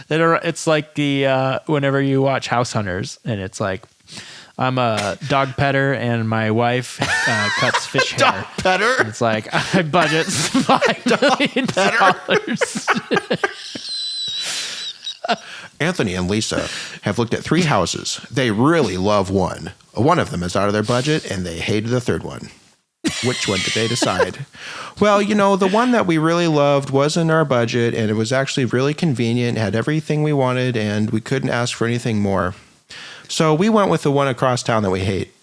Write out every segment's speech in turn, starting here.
It's like the whenever you watch House Hunters, and it's like I'm a dog petter, and my wife cuts fish hair. Dog petter. And it's like I budget $5 million. Anthony and Lisa have looked at 3 houses. They really love one. One of them is out of their budget, and they hated the third one. Which one did they decide? Well, the one that we really loved was in our budget, and it was actually really convenient, had everything we wanted, and we couldn't ask for anything more. So we went with the one across town that we hate.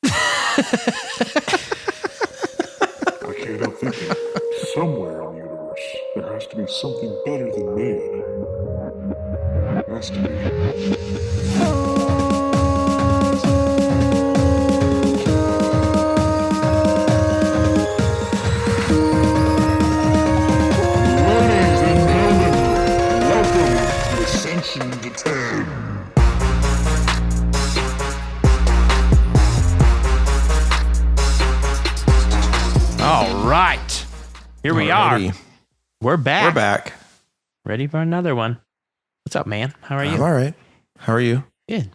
I can't help thinking, somewhere in the universe, there has to be something better than me. Has to be. Ladies and gentlemen, welcome to Ascension To Ten. All right, here we are. We're back. We're back. Ready for another one. What's up, man? How are you? I'm all right. How are you? Good.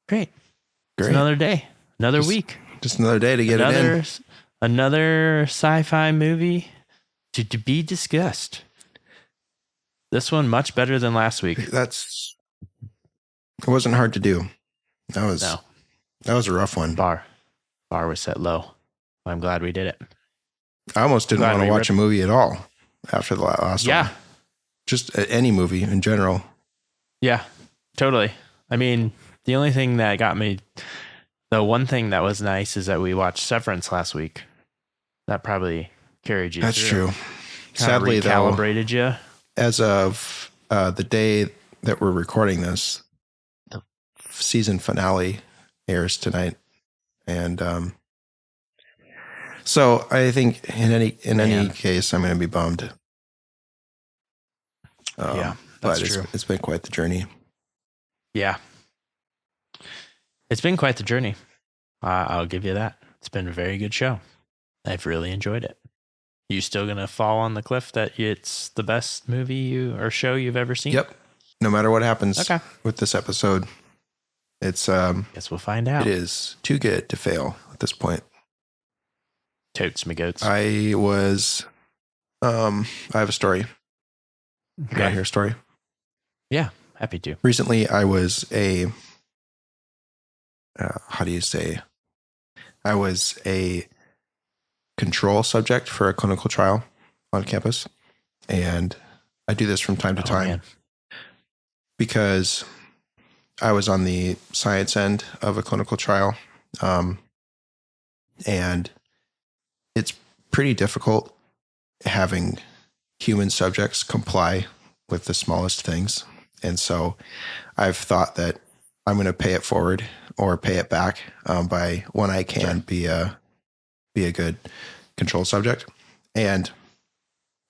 Great. It's Great. another day. Another week. Just another day to get it in. Another sci-fi movie to be discussed. This one much better than last week. It wasn't hard to do. That was a rough one. Bar was set low. I'm glad we did it. I almost didn't want to watch a movie at all after the last one. Yeah. Just any movie in general. Yeah, totally. I mean, the only thing that got me, the one thing that was nice is that we watched Severance last week. That probably carried you That's through. true. Sadly, recalibrated you. As of the day that we're recording this, the season finale airs tonight, and so I think in any case, I'm going to be bummed. Yeah, but that's true. It's been quite the journey. Yeah, it's been quite the journey. I'll give you that. It's been a very good show. I've really enjoyed it. You still gonna fall on the cliff that it's the best movie or show you've ever seen? Yep. No matter what happens Okay. with this episode, it's guess we'll find out. It is too good to fail at this point. Totes me goats. I have a story. Okay. Can I hear a story? Yeah, happy to. Recently, I was I was a control subject for a clinical trial on campus. And I do this from time to time man. because I was on the science end of a clinical trial. And it's pretty difficult having human subjects comply with the smallest things. And so I've thought that I'm going to pay it forward or pay it back by when I can be a good control subject. And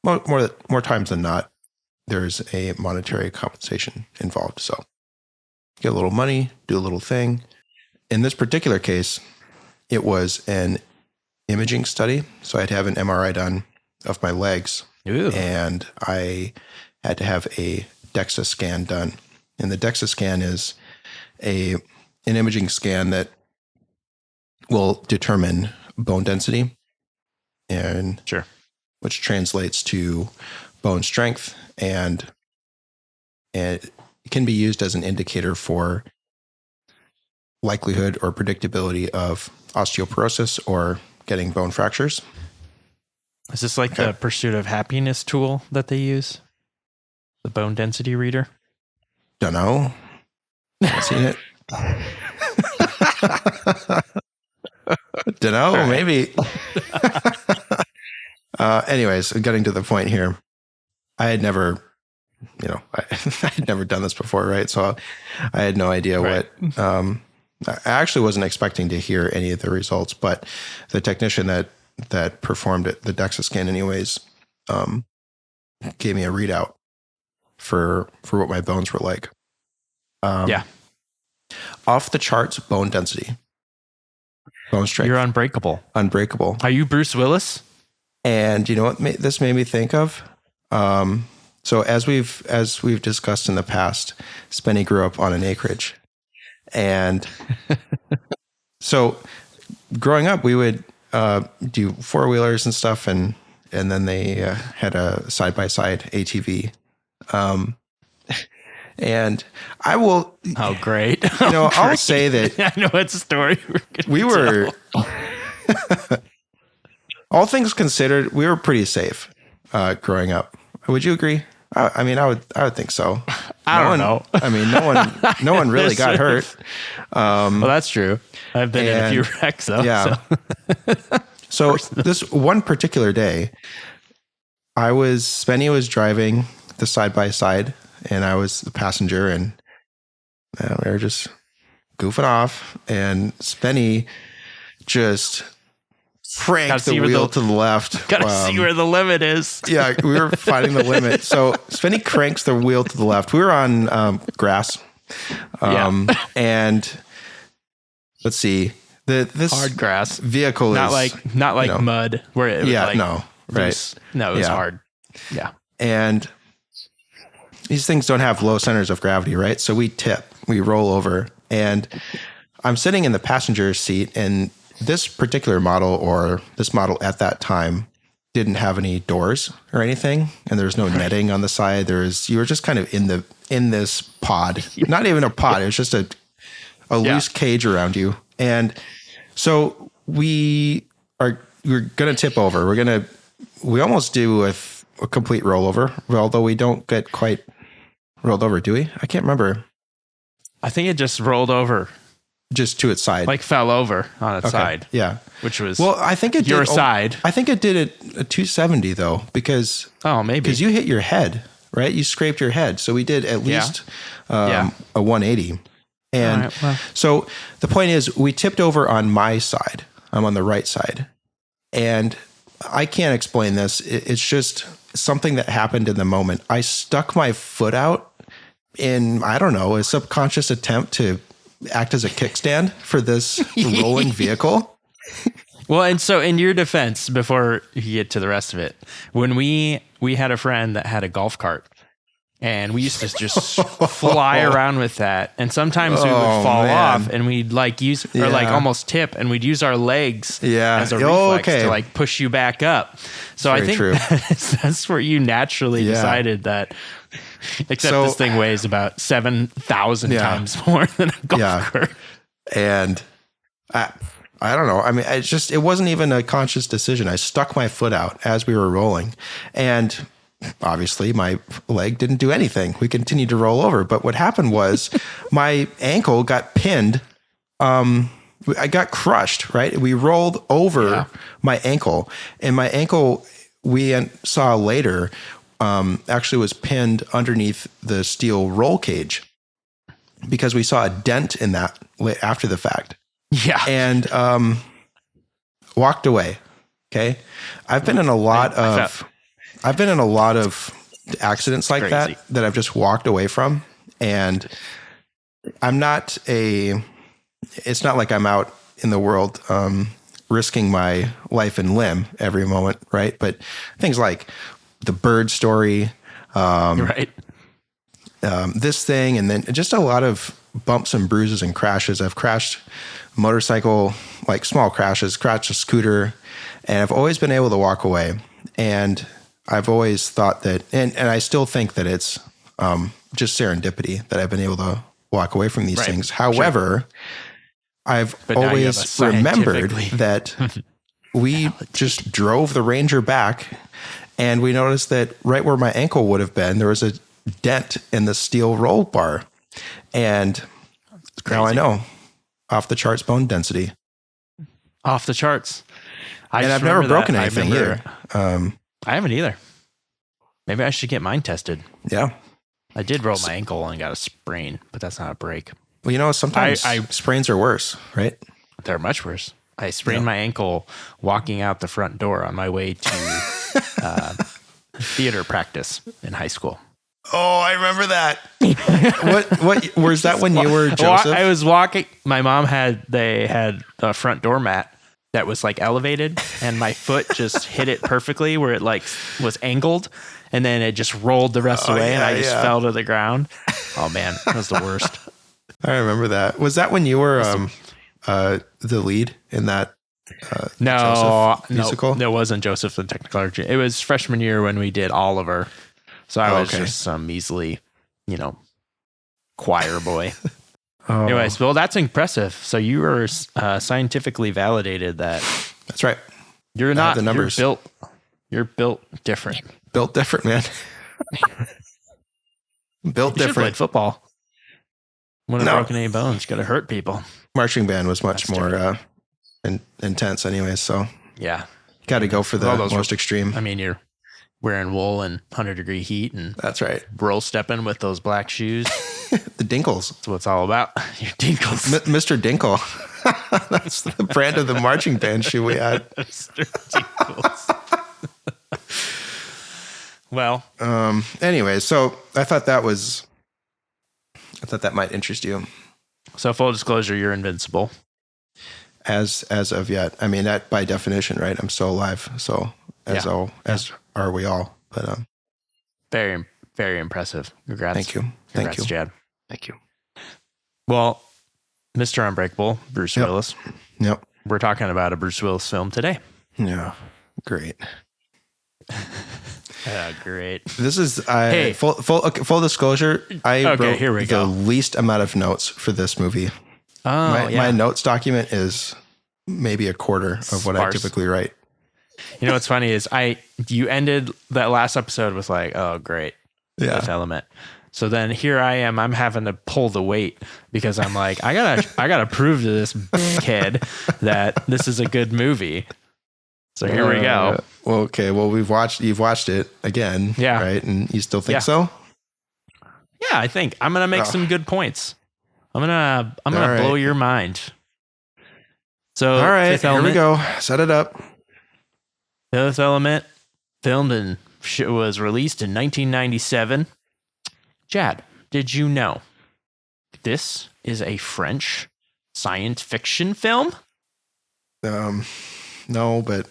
more times than not, there's a monetary compensation involved. So get a little money, do a little thing. In this particular case, it was an imaging study. So I had to have an MRI done of my legs. Ooh. And I had to have a DEXA scan done. And the DEXA scan is an imaging scan that will determine bone density, and Sure. which translates to bone strength, and it can be used as an indicator for likelihood or predictability of osteoporosis or getting bone fractures. Is this like the Pursuit of Happiness tool that they use? The bone density reader? Don't know. Haven't seen it. Don't know. Maybe. Anyways, getting to the point here. I had never, I had never done this before, right? So I had no idea what. I actually wasn't expecting to hear any of the results, but the technician that performed it, the DEXA scan, anyways, gave me a readout for what my bones were like. Yeah. Off the charts bone density. Bone strength. You're unbreakable. Unbreakable. Are you Bruce Willis? And you know what this made me think of? So as we've discussed in the past, Spenny grew up on an acreage, and so growing up, we would do 4-wheelers and stuff, and then they had a side-by-side ATV. And I will. Oh, great! I'll say that I know what story we were. All things considered, we were pretty safe growing up. Would you agree? I mean, I would think so. I don't know. I mean, no one really got hurt. Well, that's true. I've been in a few wrecks though. Yeah. So this one particular day, Spenny was driving the side by side, and I was the passenger, and we were just goofing off, and Spenny just cranked the wheel to the left. Gotta see where the limit is. Yeah, we were finding the limit. So Spenny cranks the wheel to the left. We were on grass. And let's see. This hard grass vehicle not is like mud where it was like no, right. No, it was hard. Yeah. And these things don't have low centers of gravity, right? So we roll over, and I'm sitting in the passenger seat, and this particular model, or this model at that time, didn't have any doors or anything, and there was no netting on the side. You were just kind of in this pod, not even a pod. It was just a loose cage around you. And so we're going to tip over. We almost do a complete rollover, although we don't get quite rolled over, do we? I can't remember. I think it just rolled over. Just to its side. Like fell over on its side. Yeah. Which was I think it your did, side. I think it did a 270 though, because maybe. Because you hit your head, right? You scraped your head. So we did at least a 180. And so the point is, we tipped over on my side. I'm on the right side. And I can't explain this. It's just something that happened in the moment. I stuck my foot out in, I don't know, a subconscious attempt to act as a kickstand for this rolling vehicle. Well, and so in your defense, before you get to the rest of it, when we had a friend that had a golf cart, and we used to just fly around with that, and sometimes we would fall off, and we'd use or almost tip, and we'd use our legs as a reflex to push you back up. So I think that's where you naturally decided that. Except this thing weighs about 7,000 times more than a golf cart. And I don't know. I mean, it wasn't even a conscious decision. I stuck my foot out as we were rolling, and obviously my leg didn't do anything. We continued to roll over. But what happened was my ankle got pinned. I got crushed, right? We rolled over my ankle, and my ankle, we saw later, actually was pinned underneath the steel roll cage, because we saw a dent in that after the fact. Yeah. And walked away. Okay. I've been in a lot of accidents like that I've just walked away from. And it's not like I'm out in the world risking my life and limb every moment, right? But things like the bird story, this thing, and then just a lot of bumps and bruises and crashes. I've crashed motorcycle, like small crashes, crashed a scooter, and I've always been able to walk away. And I've always thought that, and I still think that it's just serendipity that I've been able to walk away from these things. However, I've always remembered that we just drove the Ranger back, and we noticed that right where my ankle would have been, there was a dent in the steel roll bar. And now I know. Off the charts bone density. Off the charts. I've never broken anything either. I haven't either. Maybe I should get mine tested. Yeah. I did roll my ankle and got a sprain, but that's not a break. Well, sometimes sprains are worse, right? They're much worse. I sprained my ankle walking out the front door on my way to theater practice in high school. Oh, I remember that. What was that when you were Joseph? I was walking. My mom had a front door mat that was like elevated, and my foot just hit it perfectly where it like was angled, and then it just rolled the rest of the way, and I just fell to the ground. Oh man, that was the worst. I remember that. Was that when you were the lead in that No, musical? No, it wasn't Joseph the Technicolor. It was freshman year when we did Oliver. So I was just some measly, choir boy. Anyways, well, that's impressive. So you were scientifically validated that. That's right. You're not the numbers. You're built different. Built different, man. Built You should play different. football. Wouldn't have broken any bones. Could have hurt people. Marching band was much more intense, anyway. So yeah, got to go for the most extreme. I mean, you're wearing wool in 100-degree heat, and that's right. Roll stepping with those black shoes. The Dinkles. That's what it's all about. Your Dinkles. Mr. Dinkle. That's the brand of the marching band shoe we had. Mr. Dinkles. Well, anyway, so I thought that might interest you. So full disclosure, you're invincible. As of yet. I mean, that by definition, right? I'm still alive. So as are we all. But very, very impressive. Congrats. Thank you. Congrats, Jad. Thank you. Well, Mr. Unbreakable, Bruce Willis. Yep. We're talking about a Bruce Willis film today. Yeah. Great. Great. This is full disclosure. I wrote here we go. the least amount of notes for this movie. My notes document is maybe a quarter of what I typically write. You know what's funny is you ended that last episode with like, oh great, Fifth Element. So then here I am. I'm having to pull the weight because I'm like, I gotta prove to this kid that this is a good movie. So here we go. Well, okay. Well, you've watched it again. Yeah. Right. And you still think so? Yeah, I think I'm going to make some good points. I'm going to blow your mind. So, all right, here we go. Set it up. Fifth Element filmed and was released in 1997. Jad, did you know this is a French science fiction film? No, but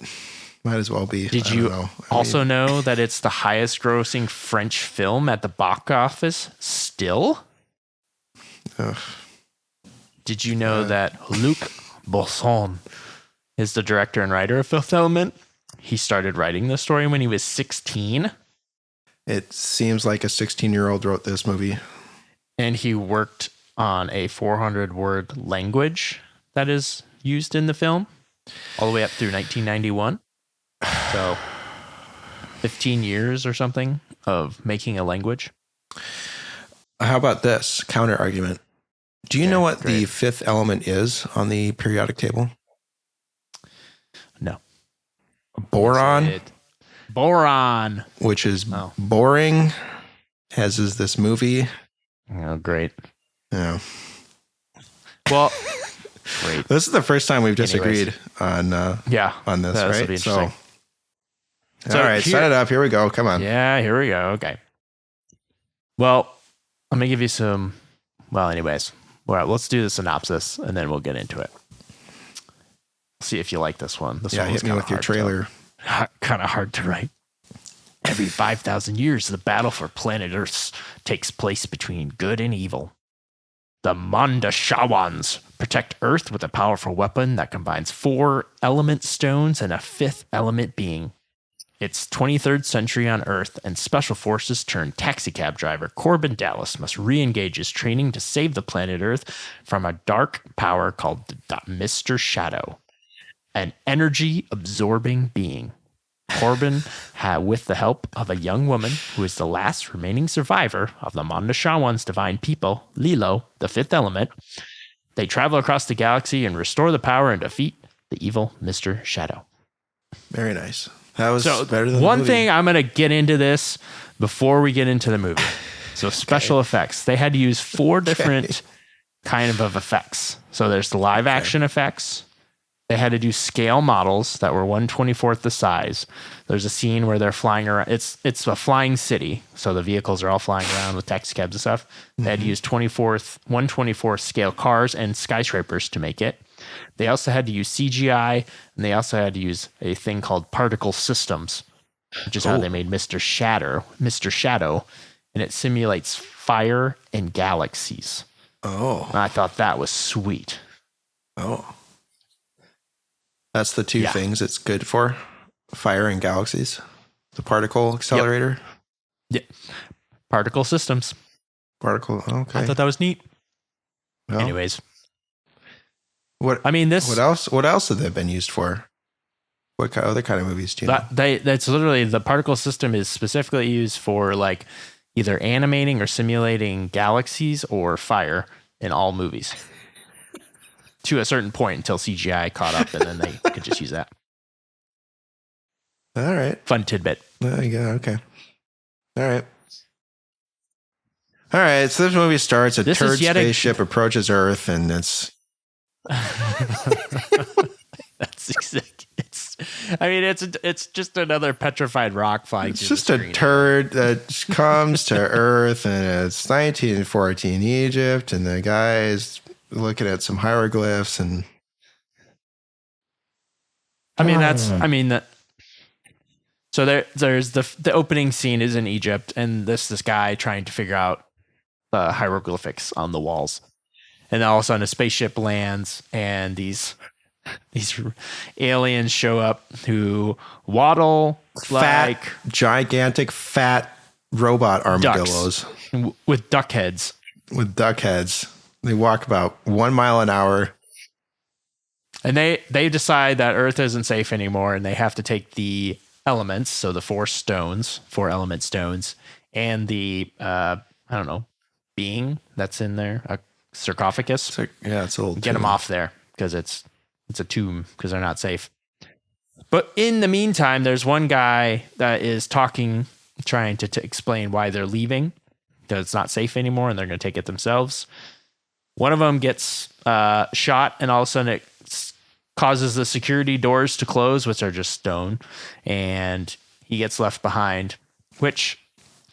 might as well be. Did you also know that it's the highest grossing French film at the box office still? Did you know that Luc Besson is the director and writer of Fifth Element? He started writing the story when he was 16. It seems like a 16-year-old wrote this movie. And he worked on a 400-word language that is used in the film all the way up through 1991. So 15 years or something of making a language. How about this counter argument? Do you know what the fifth element is on the periodic table? No. Boron. Boron. Which is boring, as is this movie. Oh, great. Yeah. Well, great. This is the first time we've disagreed on this, right? So all right, set it up. Here we go. Come on. Yeah, here we go. Okay. Well, let me give you some. Well, anyways, let's do the synopsis and then we'll get into it. See if you like this one. This one hit me with your trailer. Kind of hard to write. Every 5,000 years, the battle for planet Earth takes place between good and evil. The Mondashawans protect Earth with a powerful weapon that combines 4 element stones and a 5th element being. It's 23rd century on Earth, and Special Forces turned taxicab driver Corbin Dallas must re-engage his training to save the planet Earth from a dark power called Mr. Shadow, an energy-absorbing being. Corbin, with the help of a young woman who is the last remaining survivor of the Mondashawans' divine people, Lilo, the 5th element, they travel across the galaxy and restore the power and defeat the evil Mr. Shadow. Very nice. That was better than one thing. I'm going to get into this before we get into the movie. So special effects. They had to use 4 different kind of effects. So there's the live action effects. They had to do scale models that were 1/24th the size. There's a scene where they're flying around. It's a flying city, so the vehicles are all flying around with taxi cabs and stuff. They had to use 1/24th scale cars and skyscrapers to make it. They also had to use CGI, and they also had to use a thing called particle systems, which is how they made Mr. Shadow, and it simulates fire and galaxies. Oh. And I thought that was sweet. Oh. That's the two things it's good for? Fire and galaxies? The particle accelerator? Yeah. Particle systems. Okay. I thought that was neat. Well, anyways. What else have they been used for? What other kind of movies do you know? That's literally, the particle system is specifically used for like either animating or simulating galaxies or fire in all movies to a certain point until CGI caught up, and then they could just use that. All right. Fun tidbit. Yeah. Okay. All right. So this movie starts. A turd spaceship approaches Earth, and it's. That's exactly. It's just another petrified rock flying. It's just a turd that comes to Earth, and it's 1914 Egypt, and the guy is looking at some hieroglyphs, and. So there's the opening scene is in Egypt, and this guy trying to figure out the hieroglyphics on the walls, and then all of a sudden a spaceship lands, and these aliens show up who waddle like gigantic fat robot armadillos with duck heads. They walk about 1 mile an hour. And they decide that Earth isn't safe anymore, and they have to take the elements, so the 4 element stones, and the being that's in there, a sarcophagus. It's a little get them off there because it's a tomb, because they're not safe. But in the meantime, there's one guy that is trying to explain why they're leaving, that it's not safe anymore, and they're going to take it themselves. One of them gets shot, and all of a sudden it causes the security doors to close, which are just stone, and he gets left behind, which,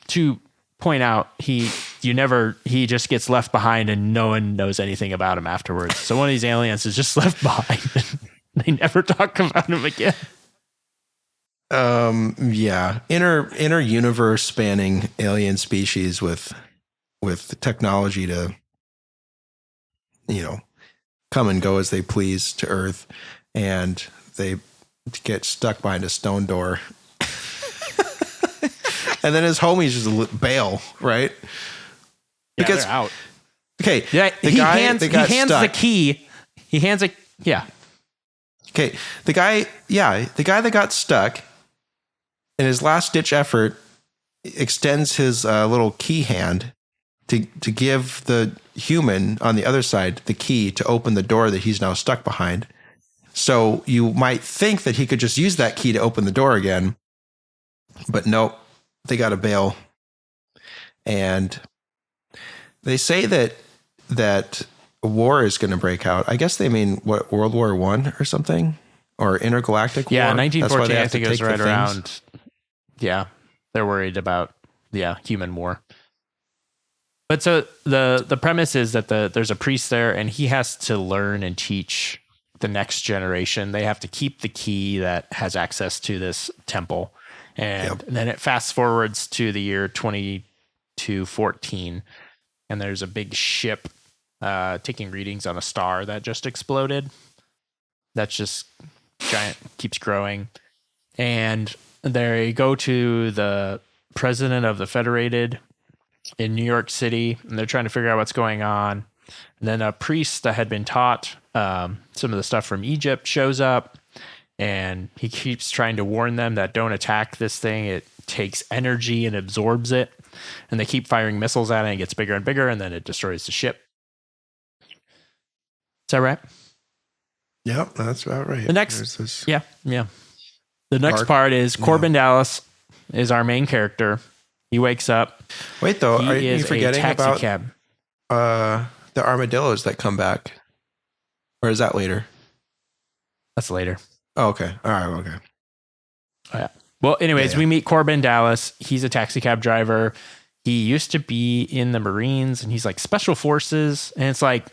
to point out, he just gets left behind, and no one knows anything about him afterwards. So one of these aliens is just left behind, and they never talk about him again. Inner universe spanning alien species with technology to, come and go as they please to Earth, and they get stuck behind a stone door. And then his homies just bail, right? Because they're out. Okay. Yeah. He hands the key. He hands it. Yeah. Okay. The guy that got stuck, in his last ditch effort, extends his little key hand to give the human on the other side the key to open the door that he's now stuck behind. So you might think that he could just use that key to open the door again, but nope. They got to bail. And they say that a war is going to break out. I guess they mean World War I or something, or intergalactic war. Yeah, 1914. I think it was right around. Yeah, they're worried about human war. But so the premise is that there's a priest there, and he has to learn and teach the next generation. They have to keep the key that has access to this temple. And then it fast forwards to the year 2214, and there's a big ship taking readings on a star that just exploded. That's just giant, keeps growing. And they go to the president of the Federated in New York City, and they're trying to figure out what's going on. And then a priest that had been taught some of the stuff from Egypt shows up. And he keeps trying to warn them that don't attack this thing. It takes energy and absorbs it. And they keep firing missiles at it, and it gets bigger and bigger, and then it destroys the ship. Is that right? Yep, that's about right. The next, yeah. The next part is Corbin Dallas is our main character. He wakes up. Wait, though, are you forgetting about the armadillos that come back? Or is that later? That's later. Oh, okay. All right. Okay. Oh, yeah. Well, anyways, we meet Corbin Dallas. He's a taxi cab driver. He used to be in the Marines, and he's like special forces. And it's like,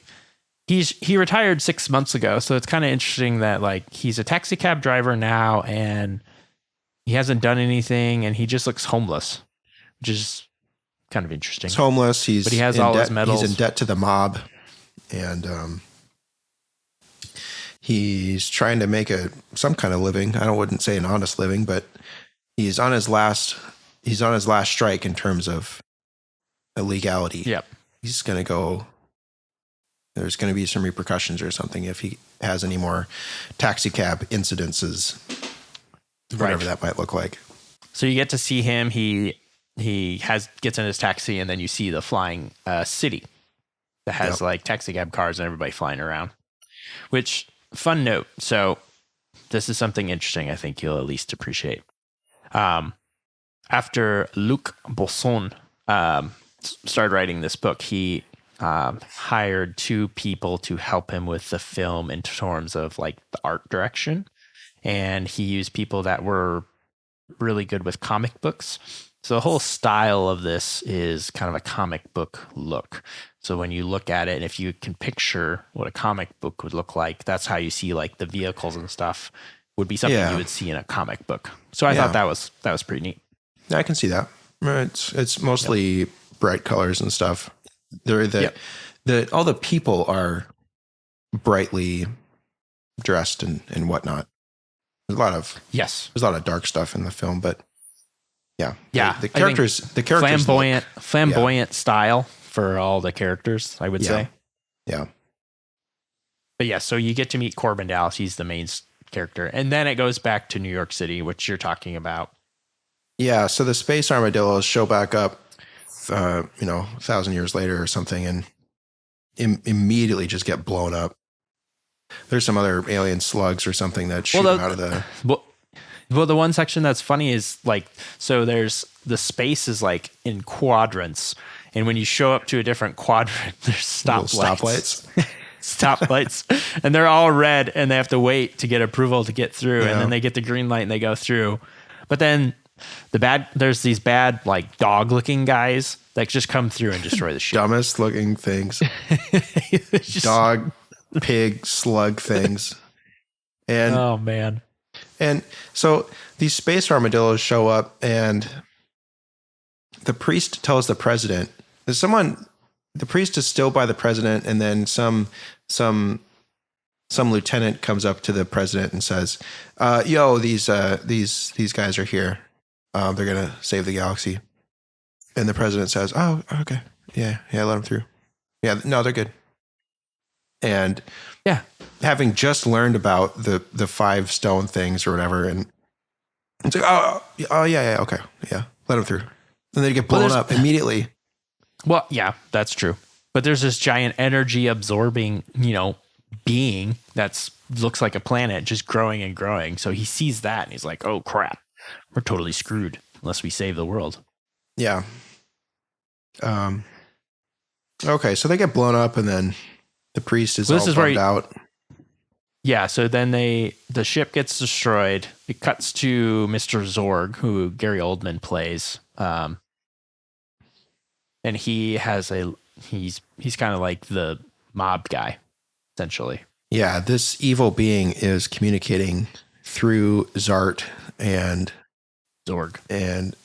he retired 6 months ago, so it's kind of interesting that like he's a taxi cab driver now, and he hasn't done anything, and he just looks homeless, which is kind of interesting. He's homeless. But he has all his medals. He's in debt to the mob, and he's trying to make some kind of living. I wouldn't say an honest living, but he's on his last strike in terms of illegality. Yep. He's going to go. There's going to be some repercussions or something if he has any more taxi cab incidences, whatever that might look like. So you get to see him. He gets in his taxi, and then you see the flying city that has like taxi cab cars and everybody flying around. Which, fun note. So this is something interesting. I think you'll at least appreciate. After Luc Besson started writing this book, he hired 2 people to help him with the film in terms of like the art direction. And he used people that were really good with comic books. So the whole style of this is kind of a comic book look. So when you look at it, and if you can picture what a comic book would look like, that's how you see like the vehicles and stuff would be something you would see in a comic book. So I thought that was pretty neat. Yeah, I can see that. It's mostly bright colors and stuff. All the people are brightly dressed and whatnot. There's a lot of dark stuff in the film, but the characters flamboyant style for all the characters, I would say. Yeah. But yeah, so you get to meet Corbin Dallas. He's the main character, and then it goes back to New York City, which you're talking about. Yeah, so the space armadillos show back up, 1,000 years later or something, and immediately just get blown up. There's some other alien slugs or something that shoot them out of the. Well, the one section that's funny is like, so there's the space is like in quadrants, and when you show up to a different quadrant, there's stoplights. Stoplights, and they're all red, and they have to wait to get approval to get through, and then they get the green light and they go through. But then there's these bad like dog looking guys that just come through and destroy the ship. Dumbest looking things. Dog, pig, slug things. And oh man. And so these space armadillos show up, and the priest tells the president, the priest is still by the president, and then some lieutenant comes up to the president and says, these guys are here. They're going to save the galaxy. And the president says, oh, okay. Yeah, let them through. Yeah, no, they're good. And having just learned about the 5 stone things or whatever, and it's like, yeah, okay. Yeah, let them through. And they get blown up immediately. Well, yeah, that's true. But there's this giant energy absorbing, being that looks like a planet just growing and growing. So he sees that and he's like, oh crap, we're totally screwed unless we save the world. Yeah. Okay, so they get blown up, and then the priest is all bummed out. Yeah, so then the ship gets destroyed. It cuts to Mr. Zorg, who Gary Oldman plays. And he has he's kind of like the mob guy, essentially. Yeah, this evil being is communicating through Zart and Zorg. And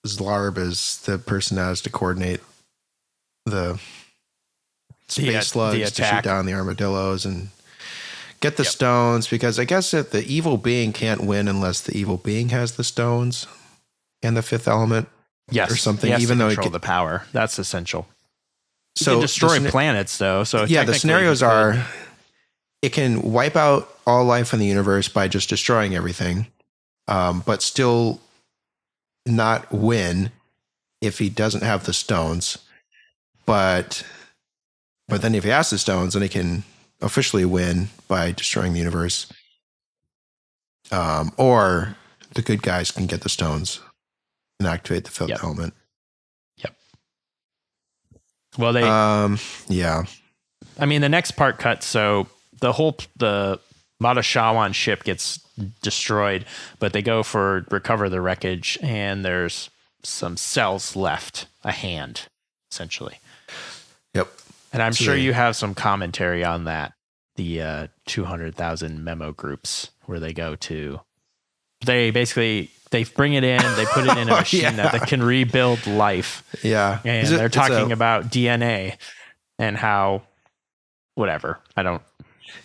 Zlarb is the person that has to coordinate the space slugs to shoot down the armadillos and get the stones, because I guess that the evil being can't win unless the evil being has the stones and the 5th element. Yes, or something. Even though control the power, that's essential. So can destroy planets, though. So the scenarios are: it can wipe out all life in the universe by just destroying everything, but still not win if he doesn't have the stones. But then if he has the stones, then he can officially win by destroying the universe. Or the good guys can get the stones and activate the 5th element. Yep. Well, yeah. I mean, the next part cuts. So the Madashawan ship gets destroyed, but they go for recover the wreckage, and there's some cells left, a hand, essentially. Yep. And I'm sure you have some commentary on that. The 200,000 memo groups where they go to, they bring it in, they put it in a machine that can rebuild life. Yeah. And they're talking about DNA and how, whatever.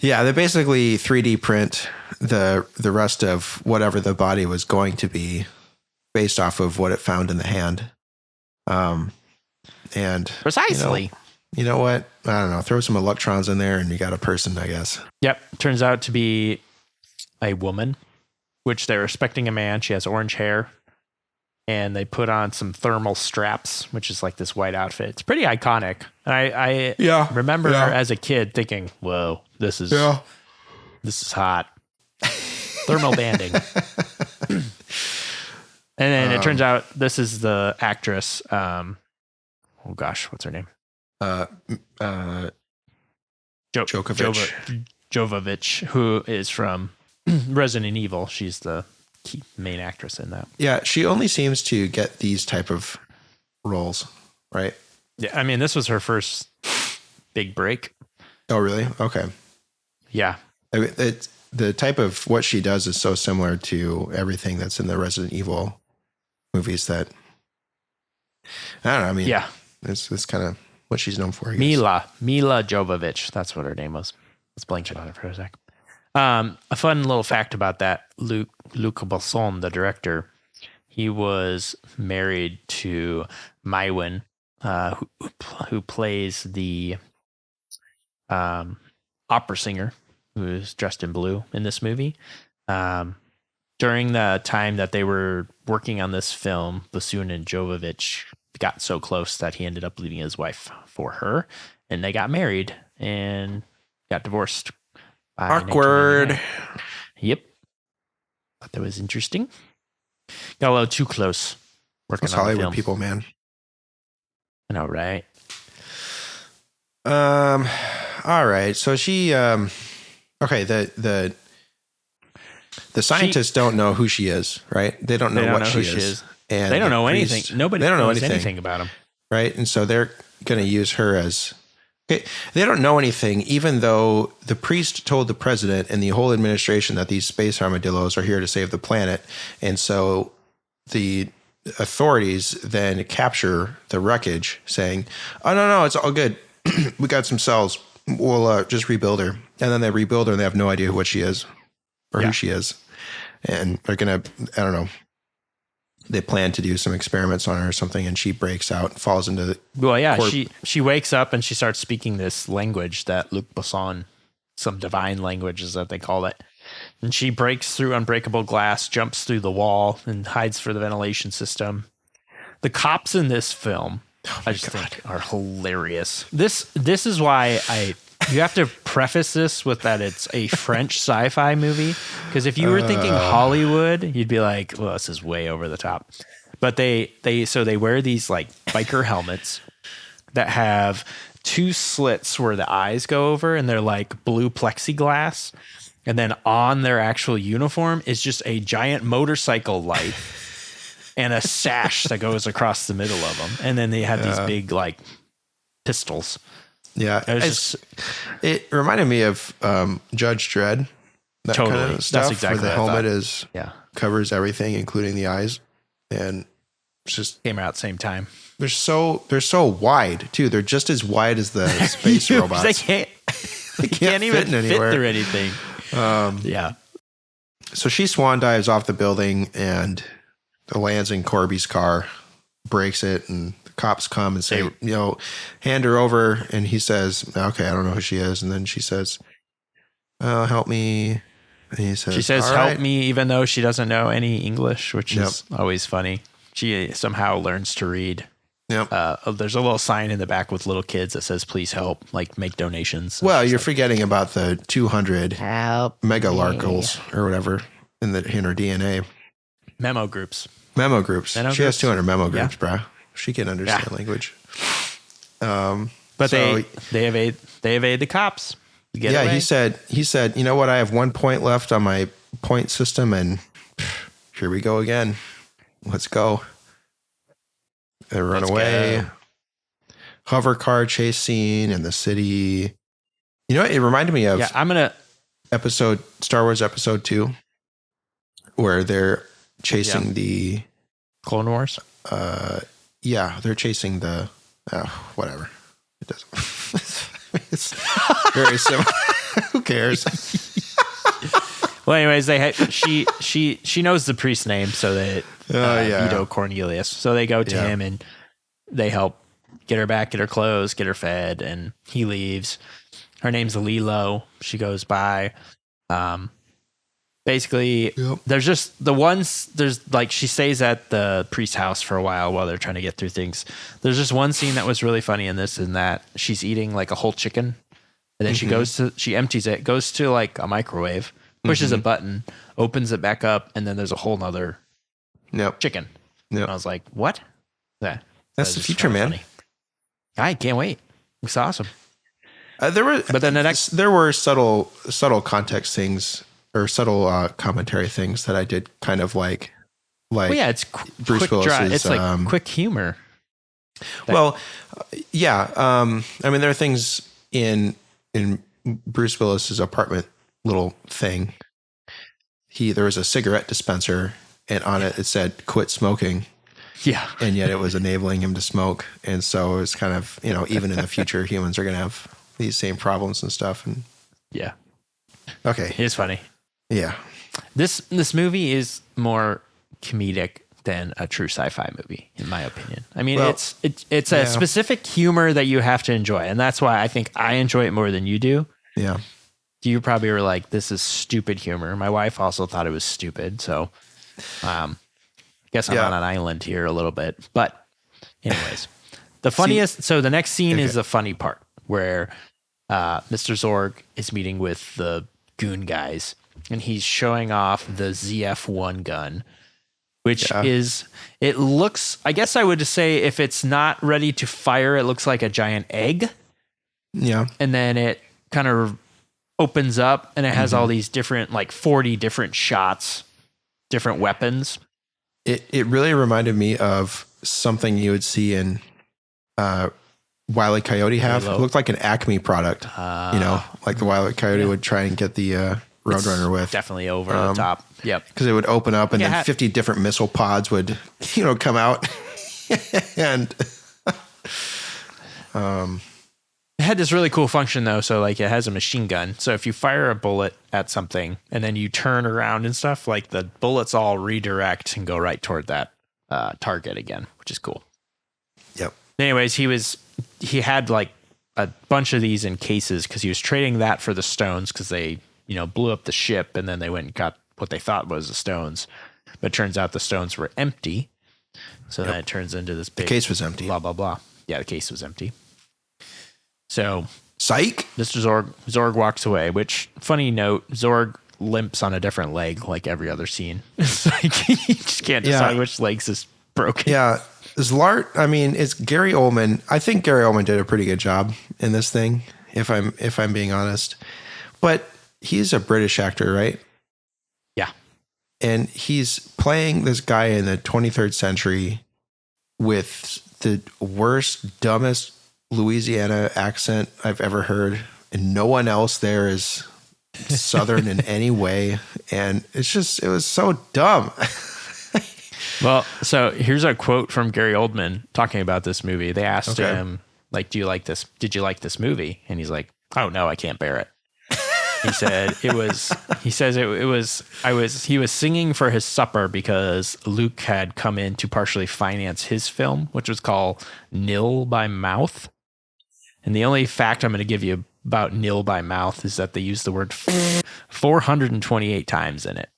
Yeah, they basically 3D print the rest of whatever the body was going to be based off of what it found in the hand. And precisely. You know what? I don't know. Throw some electrons in there and you got a person, I guess. Yep. Turns out to be a woman, which they're expecting a man. She has orange hair. And they put on some thermal straps, which is like this white outfit. It's pretty iconic. I remember as a kid thinking, whoa, this is hot. Thermal banding. And then it turns out this is the actress. Oh gosh, what's her name? Jovovich, who is from Resident Evil. She's the key main actress in that. Yeah, she only seems to get these type of roles, right? Yeah, I mean, this was her first big break. Oh, really? Okay. Yeah. I mean, the type of what she does is so similar to everything that's in the Resident Evil movies that, I don't know, I mean, yeah, it's kind of what she's known for, I guess. Mila Jovovich. That's what her name was. Let's blank on it for a sec. A fun little fact about that, Luc Besson, the director, he was married to Maïwen, who plays the opera singer who is dressed in blue in this movie. During the time that they were working on this film, Besson and Jovovich got so close that he ended up leaving his wife for her, and they got married and got divorced. Awkward. Yep. Thought that was interesting. Got a little too close working Those on the Hollywood film. people, man. I know, right? All right. So she okay, the scientists don't know who she is, right? They don't know what she is. And they don't know anything. Nobody knows anything about him. Right? And so they're going to use her as okay. They don't know anything, even though the priest told the president and the whole administration that these space armadillos are here to save the planet. And so the authorities then capture the wreckage saying, oh, no, it's all good. We got some cells. We'll just rebuild her. And then they rebuild her and they have no idea what she is or who she is. And they're going to, I don't know. They plan to do some experiments on her or something, and she breaks out and falls into the. Well, yeah, she wakes up and she starts speaking this language that Luc Besson, some divine language is what they call it. And she breaks through unbreakable glass, jumps through the wall, and hides for the ventilation system. The cops in this film, I just think, are hilarious. This is why you have to preface this with that it's a French sci-fi movie, because if you were thinking Hollywood, you'd be like, well, this is way over the top. But they wear these like biker helmets that have two slits where the eyes go over, and they're like blue plexiglass. And then on their actual uniform is just a giant motorcycle light and a sash that goes across the middle of them. And then they have these big like pistols. Yeah, it reminded me of Judge Dredd. That totally, kind of stuff. that's exactly where the what helmet covers everything, including the eyes, and it's just came out at the same time. They're so wide too. They're just as wide as the space robots. They can't even fit through anything. Yeah. So she swan dives off the building and lands in Corby's car, breaks it, and the cops come and say, hand her over. And he says, okay, I don't know who she is. And then she says, oh, help me. And he says, she says, all help right. me, even though she doesn't know any English, which is always funny. She somehow learns to read. Yep. There's a little sign in the back with little kids that says, please help, like make donations. Well, you're forgetting about the 200 megalarkles or whatever in her DNA. Memo groups. She has 200 memo groups, bro. She can understand language. But they evade the cops. He said, you know what? I have 1 point left on my point system, and here we go again. Let's go. They run away. Go. Hover car chase scene in the city. You know, it reminded me of Star Wars Episode 2, where they're chasing the Clone Wars. They're chasing the whatever. It doesn't. It's very similar. Who cares? Well, anyways, she knows the priest's name, so that Vito Cornelius. So they go to him and they help get her back, get her clothes, get her fed, and he leaves. Her name's Lilo. She goes by. Basically, there's just she stays at the priest's house for a while they're trying to get through things. There's just one scene that was really funny in this, in that she's eating like a whole chicken, and then she empties it, goes to like a microwave, pushes a button, opens it back up, and then there's a whole nother chicken. And I was like, what? That's the future, man. Funny. I can't wait. It's awesome. There were subtle context things, or subtle commentary things that I did kind of like. Well, yeah, it's Bruce Willis's. It's like quick humor. Well, yeah. I mean, there are things in Bruce Willis's apartment little thing. There was a cigarette dispenser, and on it said "quit smoking." Yeah, and yet it was enabling him to smoke, and so it's kind of, even in the future, humans are going to have these same problems and stuff. And yeah, okay, it's funny. Yeah, this movie is more comedic than a true sci-fi movie, in my opinion. I mean, it's a specific humor that you have to enjoy, and that's why I think I enjoy it more than you do. Yeah, you probably were like, "This is stupid humor." My wife also thought it was stupid, so guess I'm on an island here a little bit. But anyways, the funniest. So the next scene is the funny part, where Mr. Zorg is meeting with the goon guys, and he's showing off the ZF-1 gun, which it looks, I guess I would just say, if it's not ready to fire, it looks like a giant egg. Yeah. And then it kind of opens up, and it has all these different, like 40 different shots, different weapons. It really reminded me of something you would see in Wile E. Coyote have. It looked like an Acme product, like the Wile E. Coyote would try and get the Roadrunner with. Definitely over the top. Yep. Because it would open up, and then 50 different missile pods would, come out. And it had this really cool function, though. So, like, it has a machine gun. So if you fire a bullet at something and then you turn around and stuff, like, the bullets all redirect and go right toward that target again, which is cool. Yep. Anyways, he had like a bunch of these in cases because he was trading that for the stones, because they, blew up the ship, and then they went and got what they thought was the stones. But it turns out the stones were empty. So then it turns into this big... The case was empty. Blah, blah, blah. Yeah, the case was empty. So... Psych! Mr. Zorg walks away, which, funny note, Zorg limps on a different leg like every other scene. It's like, you just can't decide which leg's is broken. Yeah. Zlart, I mean, it's Gary Oldman. I think Gary Oldman did a pretty good job in this thing, if I'm being honest. But he's a British actor, right? Yeah. And he's playing this guy in the 23rd century with the worst, dumbest Louisiana accent I've ever heard. And no one else there is Southern in any way. And it was so dumb. Well, so here's a quote from Gary Oldman talking about this movie. They asked him, like, "Do you like this? Did you like this movie?" And he's like, "Oh no, I can't bear it." He said he was singing for his supper because Luke had come in to partially finance his film, which was called Nil by Mouth. And the only fact I'm going to give you about Nil by Mouth is that they use the word 428 times in it.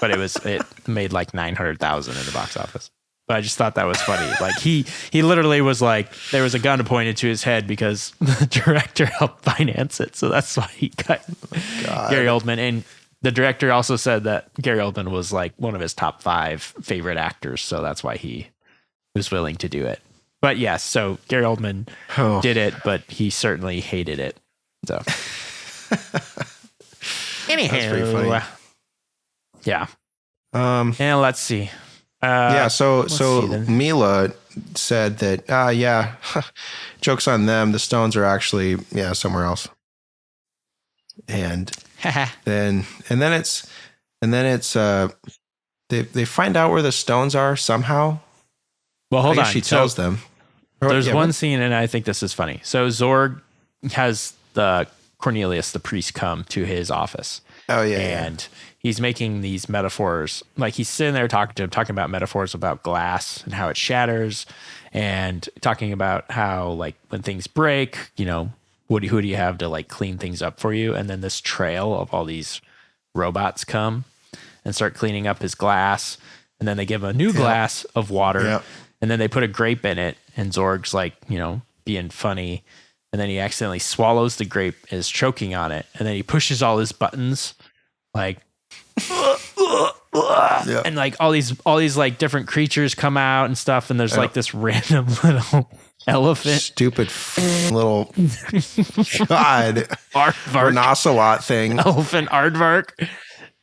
But it made like 900,000 in the box office. But I just thought that was funny. Like he literally was like, there was a gun pointed to his head because the director helped finance it. So that's why he got Gary Oldman. And the director also said that Gary Oldman was like one of his top 5 favorite actors. So that's why he was willing to do it. But yes, so Gary Oldman did it, but he certainly hated it. So Anyhow, That's pretty funny. Yeah. And let's see. So see then. Mila said that joke's on them. The stones are actually somewhere else. And then they find out where the stones are somehow. Well, hold on. She tells them. There's one scene, and I think this is funny. So Zorg has the Cornelius, the priest, come to his office. Oh yeah. And he's making these metaphors. Like he's sitting there talking to him, talking about metaphors about glass and how it shatters, and talking about how like when things break, you know, who do you have to like clean things up for you? And then this trail of all these robots come and start cleaning up his glass. And then they give him a new glass of water. Yep. And then they put a grape in it. And Zorg's like, you know, being funny. And then he accidentally swallows the grape and is choking on it. And then he pushes all his buttons like, and like all these like different creatures come out and stuff. And there's like this random little elephant. Stupid little God. Ocelot thing. Elephant aardvark.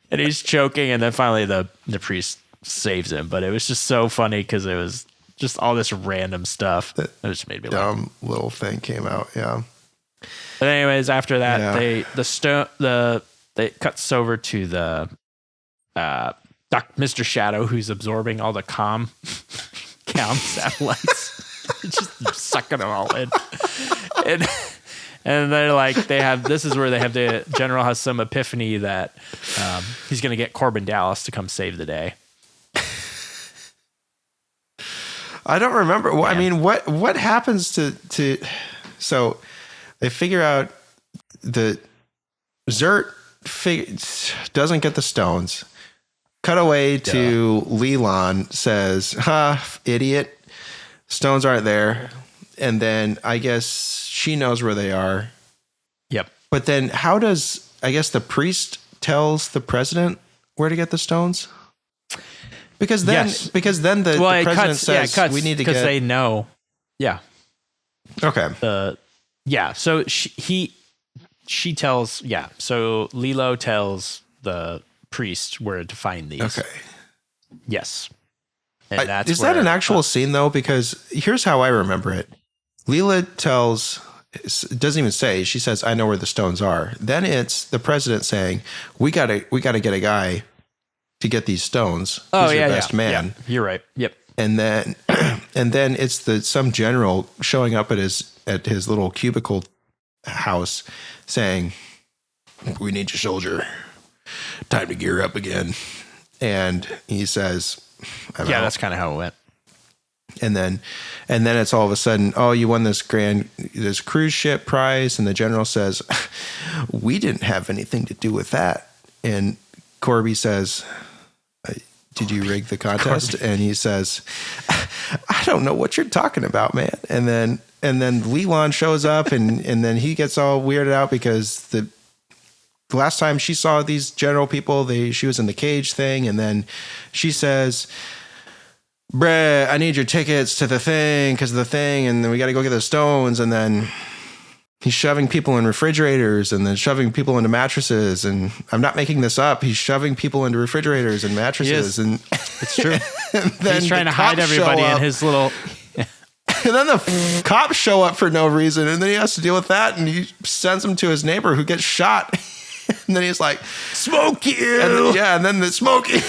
And he's choking. And then finally the priest saves him. But it was just so funny because it was just all this random stuff. It just made me laugh. Dumb little thing came out. Yeah. But anyways, after that, it cuts over to the Mr. Shadow, who's absorbing all the comm satellites, just sucking them all in. And they're like, this is where they have the general has some epiphany that he's going to get Corbin Dallas to come save the day. I don't remember. I mean, what happens to so they figure out the Zert doesn't get the stones. Cut away to Leland says, idiot, stones aren't there. And then I guess she knows where they are. Yep. But then how does, I guess the priest tells the president where to get the stones? Because then the president says we need to get, because they know. Yeah. Okay. So she tells, so Lilo tells the priest where to find these. Okay. Yes. And is that an actual scene though? Because here's how I remember it. Leela doesn't even say, she says, I know where the stones are. Then it's the president saying, we gotta get a guy to get these stones. Who's your best man. Yeah, you're right. Yep. And then it's some general showing up at his little cubicle house saying, we need your soldier. Time to gear up again. And he says, that's kind of how it went. And then it's all of a sudden, oh, you won this cruise ship prize. And the general says, we didn't have anything to do with that. And Corby says, did you rig the contest? And he says, I don't know what you're talking about, man. And then Leland shows up and then he gets all weirded out because the last time she saw these general people, she was in the cage thing. And then she says, bruh, I need your tickets to the thing because of the thing. And then we got to go get the stones. And then he's shoving people in refrigerators and then shoving people into mattresses. And I'm not making this up. He's shoving people into refrigerators and mattresses. And it's true. And then he's trying to hide everybody in his little... And then the cops show up for no reason. And then he has to deal with that. And he sends them to his neighbor who gets shot. And then he's like, smoke you. And then the smoke. And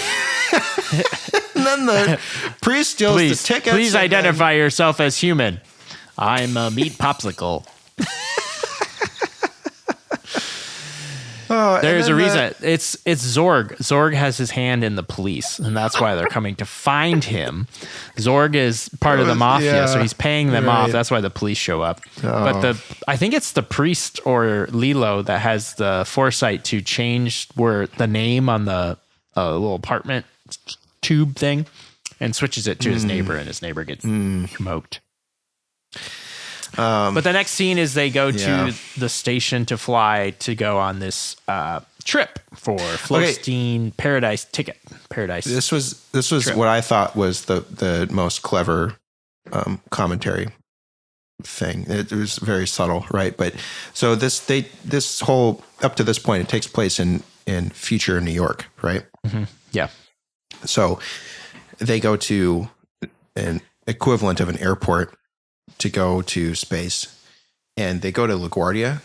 then the priest steals the tickets. Please identify yourself as human. I'm a meat popsicle. There's a reason. It's Zorg. Zorg has his hand in the police, and that's why they're coming to find him. Zorg is part of the mafia, so he's paying them off. That's why the police show up. But I think it's the priest or Lilo that has the foresight to change the name on the little apartment tube thing and switches it to his neighbor, and his neighbor gets smoked. But the next scene is they go to the station to fly to go on this trip for Flosteen Paradise ticket. Paradise. This was trip. What I thought was the most clever commentary thing. It was very subtle, right? But so this whole up to this point, it takes place in in future New York, right? Mm-hmm. Yeah. So they go to an equivalent of an airport to go to space, and they go to LaGuardia,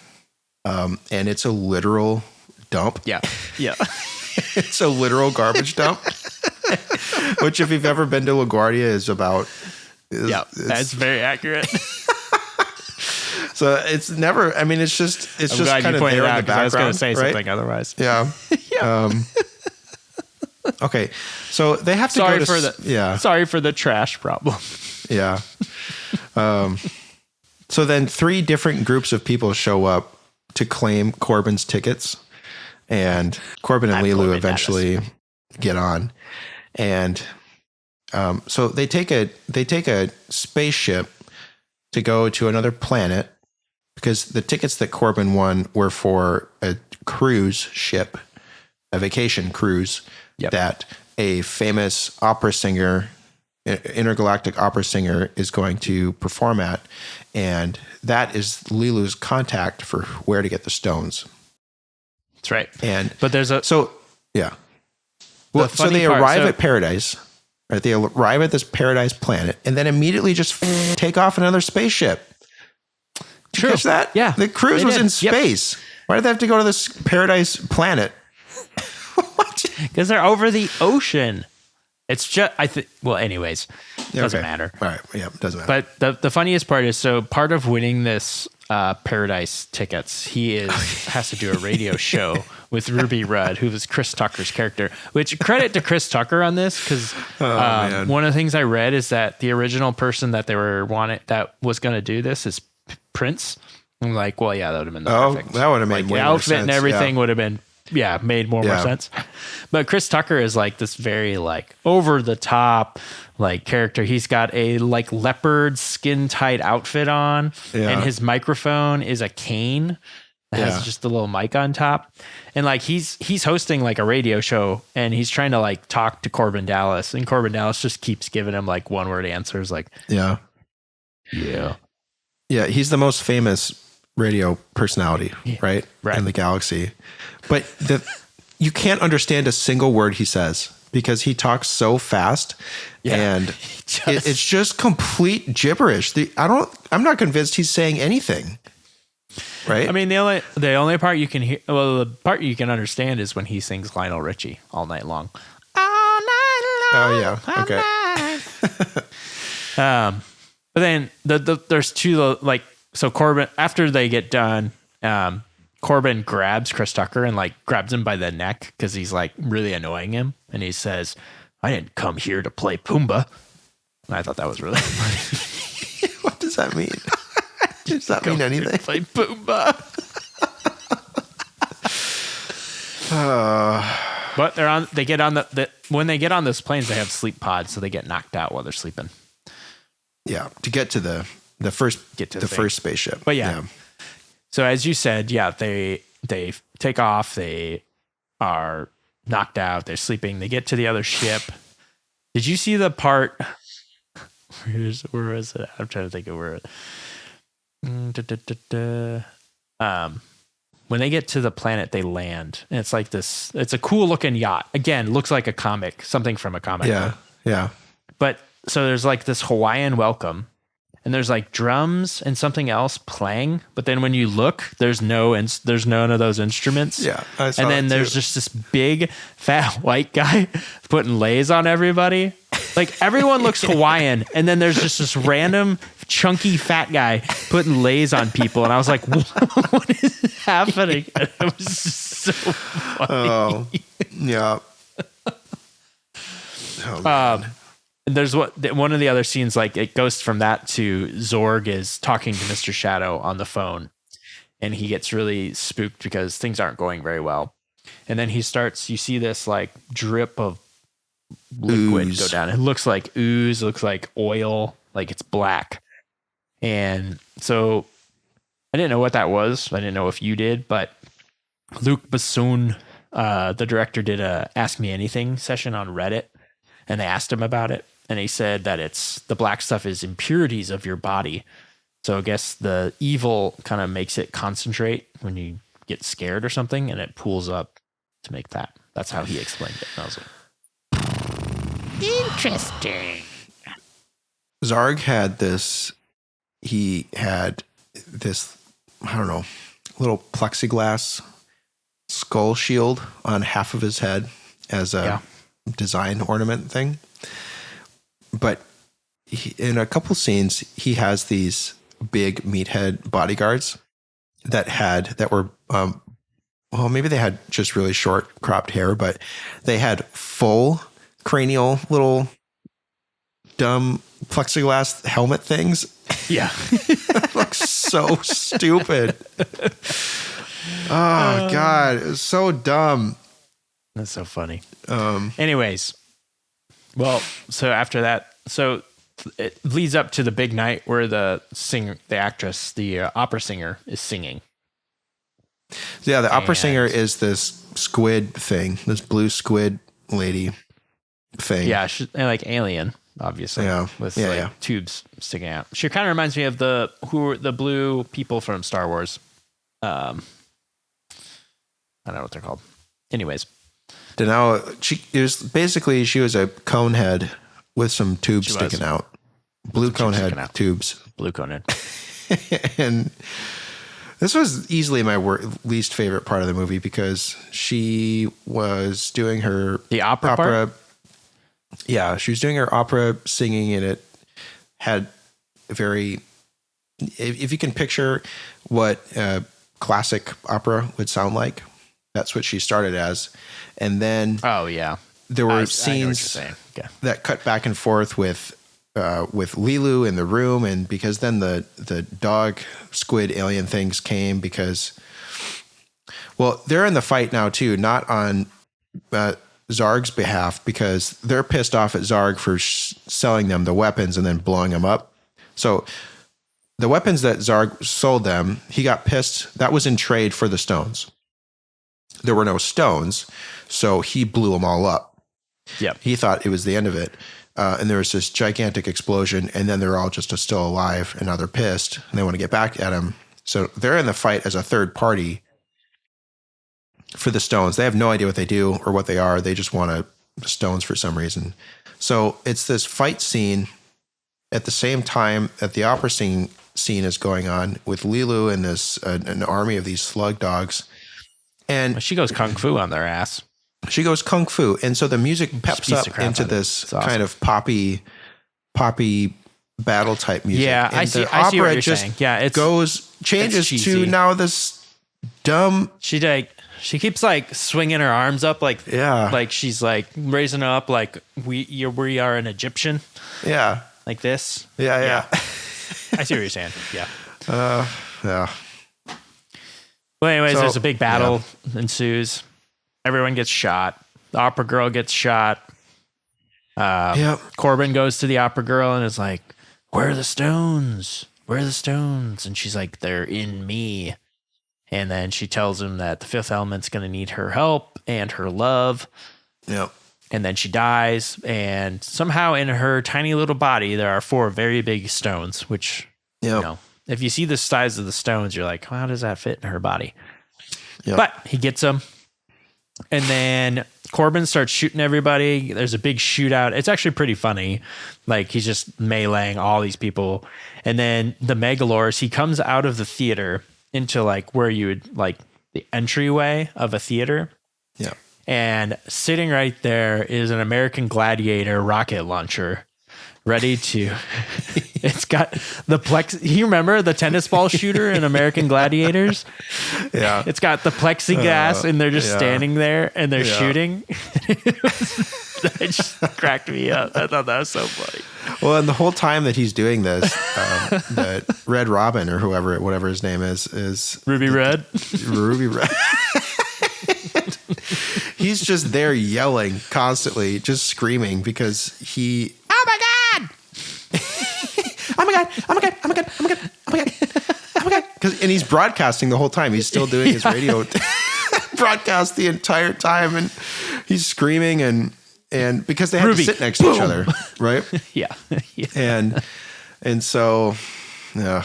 and it's a literal dump. Yeah. Yeah. It's a literal garbage dump, which if you've ever been to LaGuardia is about. That's very accurate. So it's never, I mean, it's just kind of there in the background. I was going to say right? something otherwise. Yeah. Okay. So they have to go to, sorry for the trash problem. Yeah. So then 3 different groups of people show up to claim Corbin's tickets, and Corbin and Lilu eventually get on. And so they take a spaceship to go to another planet, because the tickets that Corbin won were for a cruise ship, a vacation cruise that a famous opera singer, intergalactic opera singer, is going to perform at. And that is Lilu's contact for where to get the stones. That's right. But there's a... So, yeah. Well, so they arrive at Paradise. Right? They arrive at this Paradise planet and then immediately just take off another spaceship. Did you catch that? Yeah. The cruise was in space. Yep. Why did they have to go to this Paradise planet? Because they're over the ocean. It's just, anyways, doesn't matter. All right. Yeah, doesn't matter. But the funniest part is, so part of winning this Paradise tickets, he has to do a radio show with Ruby Rudd, who was Chris Tucker's character, which credit to Chris Tucker on this, because one of the things I read is that the original person that that was going to do this is Prince. I'm like, well, yeah, that would have been perfect. That would have made way the more outfit sense. And everything would have been, made more sense. But Chris Tucker is like this very like over the top like character. He's got a like leopard skin tight outfit on, and his microphone is a cane that has just a little mic on top. And like he's hosting like a radio show, and he's trying to like talk to Corbin Dallas, and Corbin Dallas just keeps giving him like one word answers like yeah. He's the most famous radio personality, right? In the galaxy. But you can't understand a single word he says because he talks so fast, and it's just complete gibberish. I'm not convinced he's saying anything. Right? I mean, the only part you can hear, the part you can understand is when he sings Lionel Richie all night long. All night long. Oh yeah. Okay. But then there's two, like, so Corbin, after they get done, Corbin grabs Chris Tucker and like grabs him by the neck because he's like really annoying him. And he says, "I didn't come here to play Pumbaa." And I thought that was really funny. What does that mean? Does that mean anything? Play Pumbaa. But when they get on those planes, they have sleep pods, so they get knocked out while they're sleeping. Yeah, to get to the first first spaceship. But so as you said, they take off. They are knocked out. They're sleeping. They get to the other ship. Did you see the part? Where is it? I'm trying to think of where. When they get to the planet, they land, and it's like this. It's a cool looking yacht. Again, looks like a comic, something from a comic. Yeah. But so there's like this Hawaiian welcome, and there's like drums and something else playing. But then when you look, there's none of those instruments. Yeah, and then there's just this big fat white guy putting lays on everybody. Like everyone looks Hawaiian, and then there's just this random chunky fat guy putting lays on people, and I was like, "What is happening?" And it was just so funny. Oh, yeah. There's one of the other scenes, like it goes from that to Zorg is talking to Mr. Shadow on the phone, and he gets really spooked because things aren't going very well. And then you see this like drip of liquid go down. It looks like ooze, looks like oil, like it's black. And so I didn't know what that was. I didn't know if you did, but Luc Besson, the director, did a Ask Me Anything session on Reddit, and they asked him about it. And he said that the black stuff is impurities of your body. So I guess the evil kind of makes it concentrate when you get scared or something, and it pools up. to make that. That's how he explained it. And I was like, interesting. Zarg had this. He had this, I don't know, little plexiglass skull shield on half of his head as a design ornament thing. But in a couple scenes, he has these big meathead bodyguards that were, well, maybe they had just really short cropped hair, but they had full cranial little dumb plexiglass helmet things. Yeah. It looks so stupid. Oh God, it was so dumb. That's so funny. Anyways, well, so after that, so it leads up to the big night where the actress, the opera singer, is singing. Yeah, the opera singer is this squid thing, this blue squid lady thing. Yeah, she's like alien, obviously. Yeah, with tubes sticking out. She kind of reminds me of the blue people from Star Wars. I don't know what they're called. Anyways, she was a cone head with some tubes sticking out. Blue cone head tubes. Blue cone head. And this was easily my least favorite part of the movie because she was doing her opera part? Yeah, she was doing her opera singing, and it had if you can picture what classic opera would sound like, that's what she started as. And then there were scenes that cut back and forth with Lilu in the room, and because then the dog squid alien things came because, well, they're in the fight now too, not on Zarg's behalf, because they're pissed off at Zarg for selling them the weapons and then blowing them up. So the weapons that Zarg sold them, he got pissed. That was in trade for the stones. There were no stones, so he blew them all up. Yep. He thought it was the end of it. And there was this gigantic explosion, and then they're all just still alive, and now they're pissed, and they want to get back at him. So they're in the fight as a third party for the stones. They have no idea what they do or what they are. They just want the stones for some reason. So it's this fight scene at the same time that the opera scene is going on with Lilu and this an army of these slug dogs. And she goes kung fu on their ass. She goes kung fu. And so the music peps up into this kind of poppy battle type music. Yeah, and I see what you're saying. Yeah, it changes to now this dumb. She keeps like swinging her arms up like she's like raising her up like we are an Egyptian. Yeah. Like this. Yeah. I see what you're saying. Yeah. Yeah. Well, anyways, there's a big battle ensues. Everyone gets shot. The opera girl gets shot. Corbin goes to the opera girl and is like, "Where are the stones? Where are the stones?" And she's like, "They're in me." And then she tells him that the fifth element's going to need her help and her love. Yep. And then she dies. And somehow in her tiny little body, there are 4 very big stones, which, if you see the size of the stones, you're like, how does that fit in her body? Yep. But he gets them. And then Corbin starts shooting everybody. There's a big shootout. It's actually pretty funny. Like, he's just meleeing all these people. And then the Megalors, he comes out of the theater into like where you would like the entryway of a theater. Yeah. And sitting right there is an American Gladiator rocket launcher ready to, it's got the you remember the tennis ball shooter in American Gladiators? Yeah. It's got the plexiglass and they're just standing there and they're shooting. That just cracked me up. I thought that was so funny. Well, and the whole time that he's doing this, that Red Robin or whatever his name is Ruby Red. Ruby Red. He's just there yelling constantly, just screaming because he. Oh my God! Oh my God! Oh my God! Oh my God! Oh my God! Oh my God! Oh my God! And he's broadcasting the whole time. He's still doing his radio broadcast the entire time, and he's screaming and because they had to sit next to each other, right? Yeah. And so, yeah.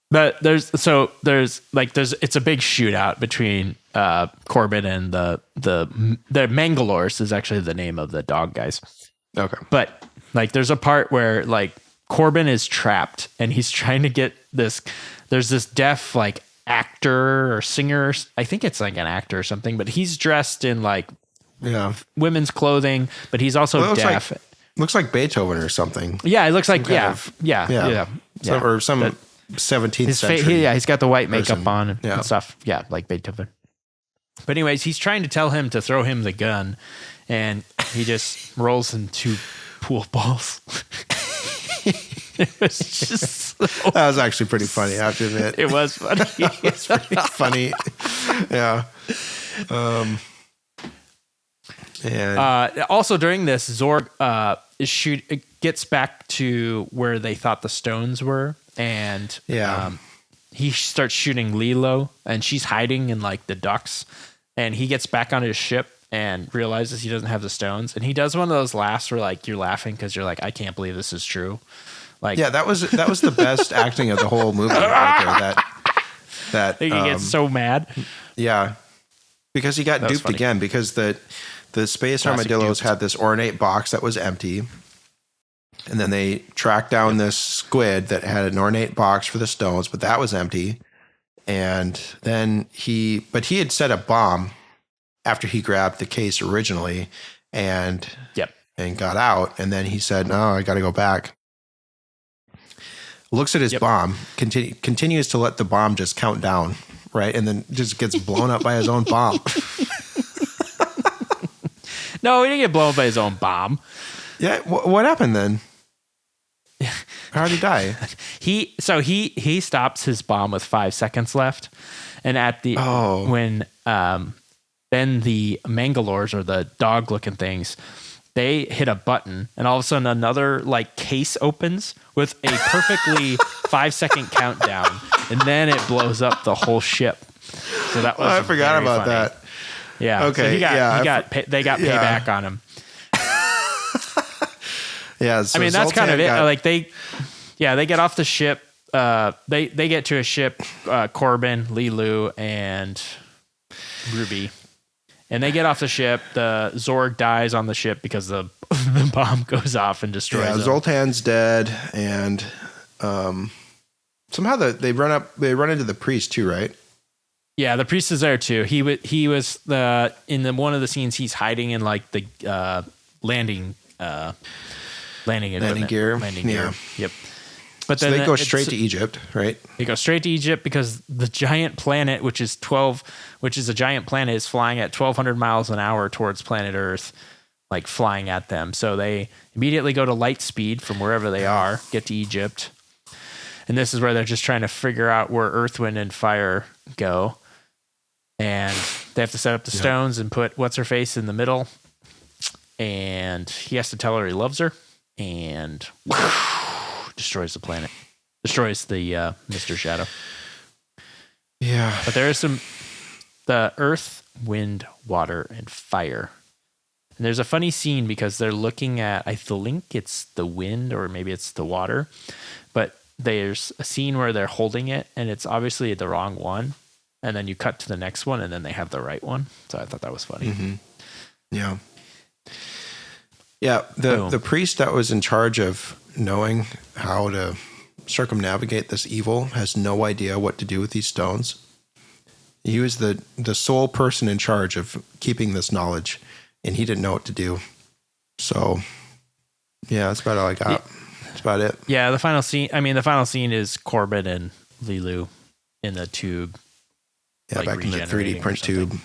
But it's a big shootout between Corbin and the Mangalores is actually the name of the dog guys. Okay. But like, there's a part where like Corbin is trapped and he's trying to get this. There's this deaf like actor or singer. I think it's like an actor or something, but he's dressed in like women's clothing, but he's also deaf. Looks like Beethoven or something. Yeah, it looks like yeah. Or some 17th century. He's got the white makeup person. on and stuff. Yeah, like Beethoven. But anyways, he's trying to tell him to throw him the gun, and he just rolls in 2 pool balls. It was just that was actually pretty funny, I have to admit. It was funny. It's pretty funny. Yeah. And also during this, Zorg gets back to where they thought the stones were, and he starts shooting Lilo, and she's hiding in like the ducks, and he gets back on his ship and realizes he doesn't have the stones, and he does one of those laughs where like you're laughing because you're like, I can't believe this is true. Like, yeah, that was the best acting of the whole movie right there. That he gets so mad. Yeah, because he got duped funny. again because the space armadillos had this ornate box that was empty. And then they tracked down this squid that had an ornate box for the stones, but that was empty. And then he had set a bomb after he grabbed the case originally and got out. And then he said, no, I got to go back. Looks at his bomb, continues to let the bomb just count down, right? And then just gets blown up by his own bomb. No, he didn't get blown up by his own bomb. Yeah, what happened then? How did he die? He stops his bomb with 5 seconds left, and at the when then the Mangalores, or the dog looking things, they hit a button, and all of a sudden another like case opens with a perfectly 5-second countdown, and then it blows up the whole ship. So that was I forgot about funny. that. Yeah. Okay. So they got payback on him. Yeah. So I mean, that's Zoltan kind of it. Like they get off the ship. They get to a ship, Corbin, Lilu, and Ruby. And they get off the ship. The Zorg dies on the ship because the bomb goes off and destroys him. Zoltan's dead, and somehow they run into the priest too, right? Yeah, the priest is there too. He was in one of the scenes. He's hiding in like the landing gear. Yep. But so then they go straight to Egypt, right? They go straight to Egypt because the giant planet, which is a giant planet, is flying at 1,200 miles an hour towards planet Earth, like flying at them. So they immediately go to light speed from wherever they are, get to Egypt. And this is where they're just trying to figure out where Earth, Wind, and Fire go. And they have to set up the stones and put What's-Her-Face in the middle. And he has to tell her he loves her. And destroys the planet. Destroys the Mr. Shadow. Yeah. But there is the Earth, Wind, Water, and Fire. And there's a funny scene because they're looking at, I think it's the wind or maybe it's the water. But there's a scene where they're holding it and it's obviously the wrong one. And then you cut to the next one and then they have the right one. So I thought that was funny. Mm-hmm. Yeah. Yeah. The priest that was in charge of knowing how to circumnavigate this evil has no idea what to do with these stones. He was the sole person in charge of keeping this knowledge, and he didn't know what to do. So, yeah, that's about all I got. That's about it. Yeah, the final scene is Corbin and Lilu in the tube. Yeah, back in the 3D print tube.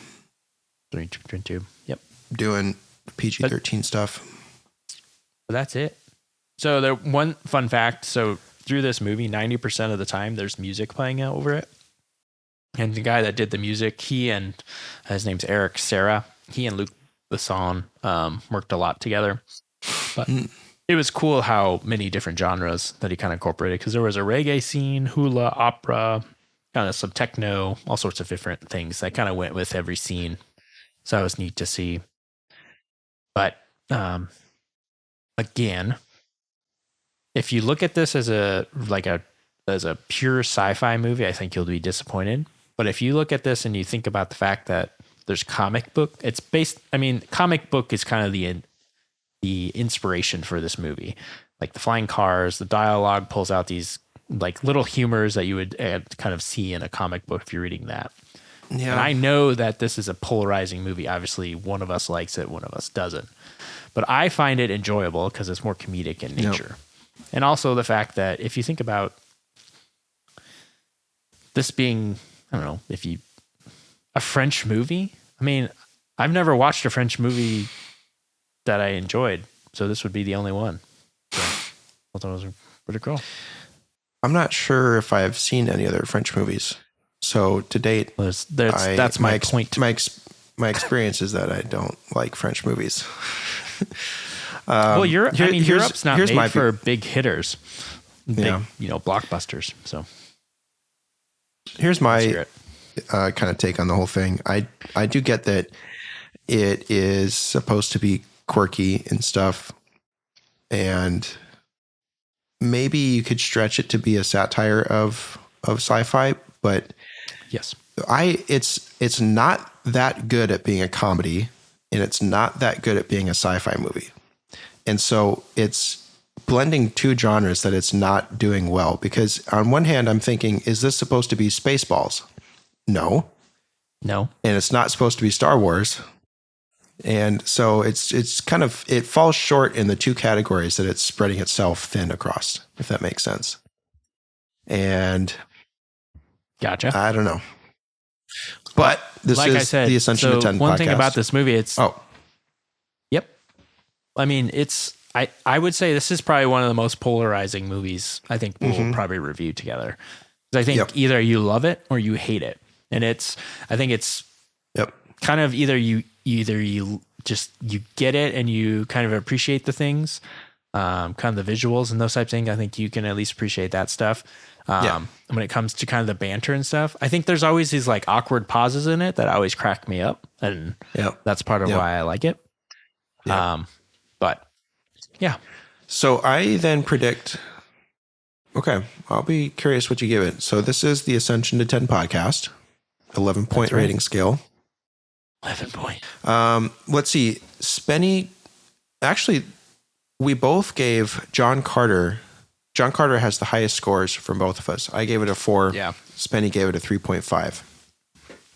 3D print tube. Yep. Doing PG-13 stuff. So that's it. So one fun fact. So through this movie, 90% of the time there's music playing over it. And the guy that did the music, his name's Eric Serra. He and Luc Besson worked a lot together. But it was cool how many different genres that he kind of incorporated, because there was a reggae scene, hula, opera, kind of some techno, all sorts of different things that kind of went with every scene. So it was neat to see. But again, if you look at this as a pure sci-fi movie, I think you'll be disappointed. But if you look at this and you think about the fact that there's comic book, comic book is kind of the inspiration for this movie. Like the flying cars, the dialogue pulls out these like little humors that you would kind of see in a comic book if you're reading that. Yeah. And I know that this is a polarizing movie. Obviously, one of us likes it, one of us doesn't. But I find it enjoyable because it's more comedic in nature. Yep. And also the fact that if you think about this being, I don't know, a French movie. I mean, I've never watched a French movie that I enjoyed, so this would be the only one. So I thought it was pretty cool. I'm not sure if I've seen any other French movies. So to date, that's my point. My experience is that I don't like French movies. Well, Europe's not made for big hitters, big, blockbusters. So here's my kind of take on the whole thing. I do get that it is supposed to be quirky and stuff, and maybe you could stretch it to be a satire of sci-fi, but yes, it's not that good at being a comedy, and it's not that good at being a sci-fi movie. And so it's blending two genres that it's not doing well, because on one hand, I'm thinking, is this supposed to be Spaceballs? No. And it's not supposed to be Star Wars. And so it's kind of, it falls short in the two categories that it's spreading itself thin across, if that makes sense. And gotcha. I don't know. But this like is I said, the Ascension to 10 podcast. One thing about this movie, yep. I mean, I would say this is probably one of the most polarizing movies I think we'll probably review together. Because I think either you love it or you hate it. And I think it's kind of either you get it and you kind of appreciate the things, kind of the visuals and those types of things. I think you can at least appreciate that stuff. When it comes to kind of the banter and stuff, I think there's always these like awkward pauses in it that always crack me up, and that's part of why I like it. But yeah. So I then predict. Okay, I'll be curious what you give it. So this is the Ascension to 10 podcast, 11-point rating scale. 11 point. Let's see. Spenny, actually, we both gave John Carter. John Carter has the highest scores from both of us. I gave it a 4. Yeah. Spenny gave it a 3.5.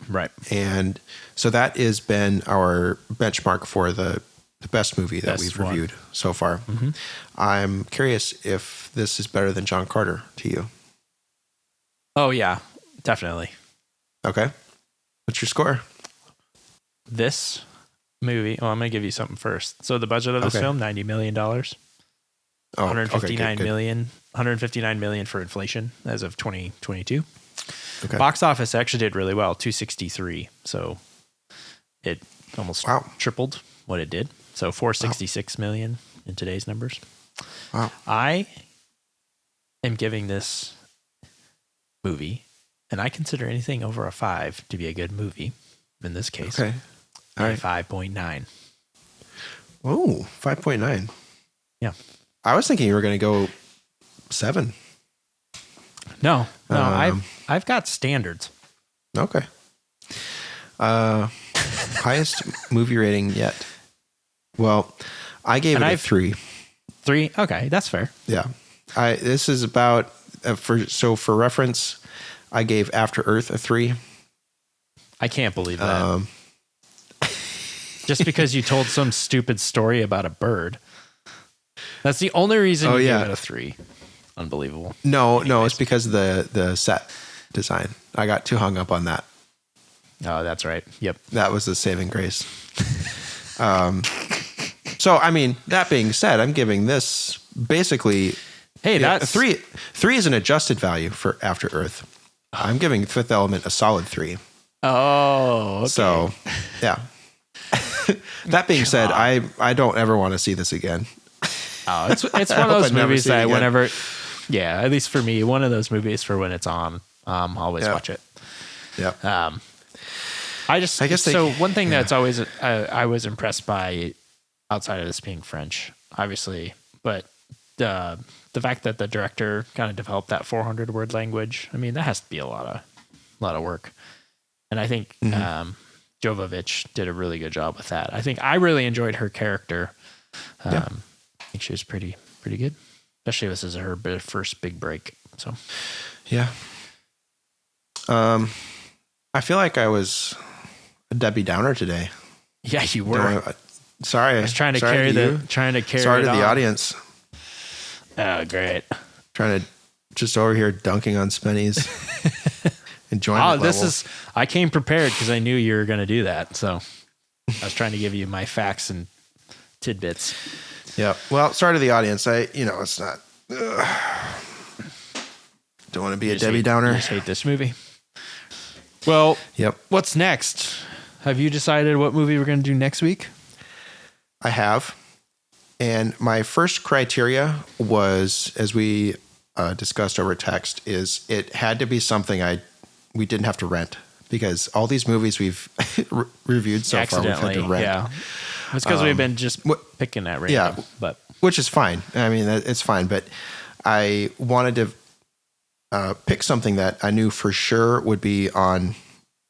Right. And so that has been our benchmark for the best movie that we've reviewed so far. Mm-hmm. I'm curious if this is better than John Carter to you. Oh, yeah, definitely. Okay. What's your score? This movie, I'm going to give you something first. So the budget of this film, $90 million. Oh, $159 million for inflation as of 2022. Okay. Box office actually did really well, 263. So it almost tripled what it did. So 466 million in today's numbers. Wow. I am giving this movie, and I consider anything over a 5 to be a good movie. In this case, okay. All right. 5.9. Oh, 5.9. Yeah. I was thinking you were going to go 7. No, I've got standards. Okay. Highest movie rating yet. Well, I gave it a 3. 3? Okay, that's fair. Yeah. This is about for reference, I gave After Earth a 3. I can't believe that. Just because you told some stupid story about a bird. That's the only reason you gave it a 3. Unbelievable. No, it's because of the set design. I got too hung up on that. Oh, that's right. Yep. That was the saving grace. So, I mean, that being said, I'm giving this basically... Hey, that's... 3 is an adjusted value for After Earth. I'm giving Fifth Element a solid 3. Oh, okay. So, yeah. That being said, I don't ever want to see this again. Oh, it's one of those movies that whenever... Yeah, at least for me, one of those movies for when it's on, I'll always watch it. Yeah. I guess one thing that's always I was impressed by, outside of this being French, obviously, but the fact that the director kind of developed that 400 word language. I mean, that has to be a lot of lot of work. And I think Jovovich did a really good job with that. I think I really enjoyed her character. I think she was pretty good, especially this is her first big break. So, yeah. I feel like I was a Debbie Downer today. Yeah, you were. Sorry, I was trying to carry Sorry to the audience. Oh, great. Trying to just over here dunking on Spenny's enjoyment level. I came prepared because I knew you were going to do that. So I was trying to give you my facts and tidbits. Yeah. Well, sorry to the audience. It's not. Don't want to be a Debbie Downer. I just hate this movie. Well, yep. What's next? Have you decided what movie we're going to do next week? I have. And my first criteria was, as we discussed over text, is it had to be something we didn't have to rent, because all these movies we've reviewed so far we've had to rent. Yeah, it's because we've been just picking at random. Yeah, but which is fine. I mean, it's fine. But I wanted to pick something that I knew for sure would be on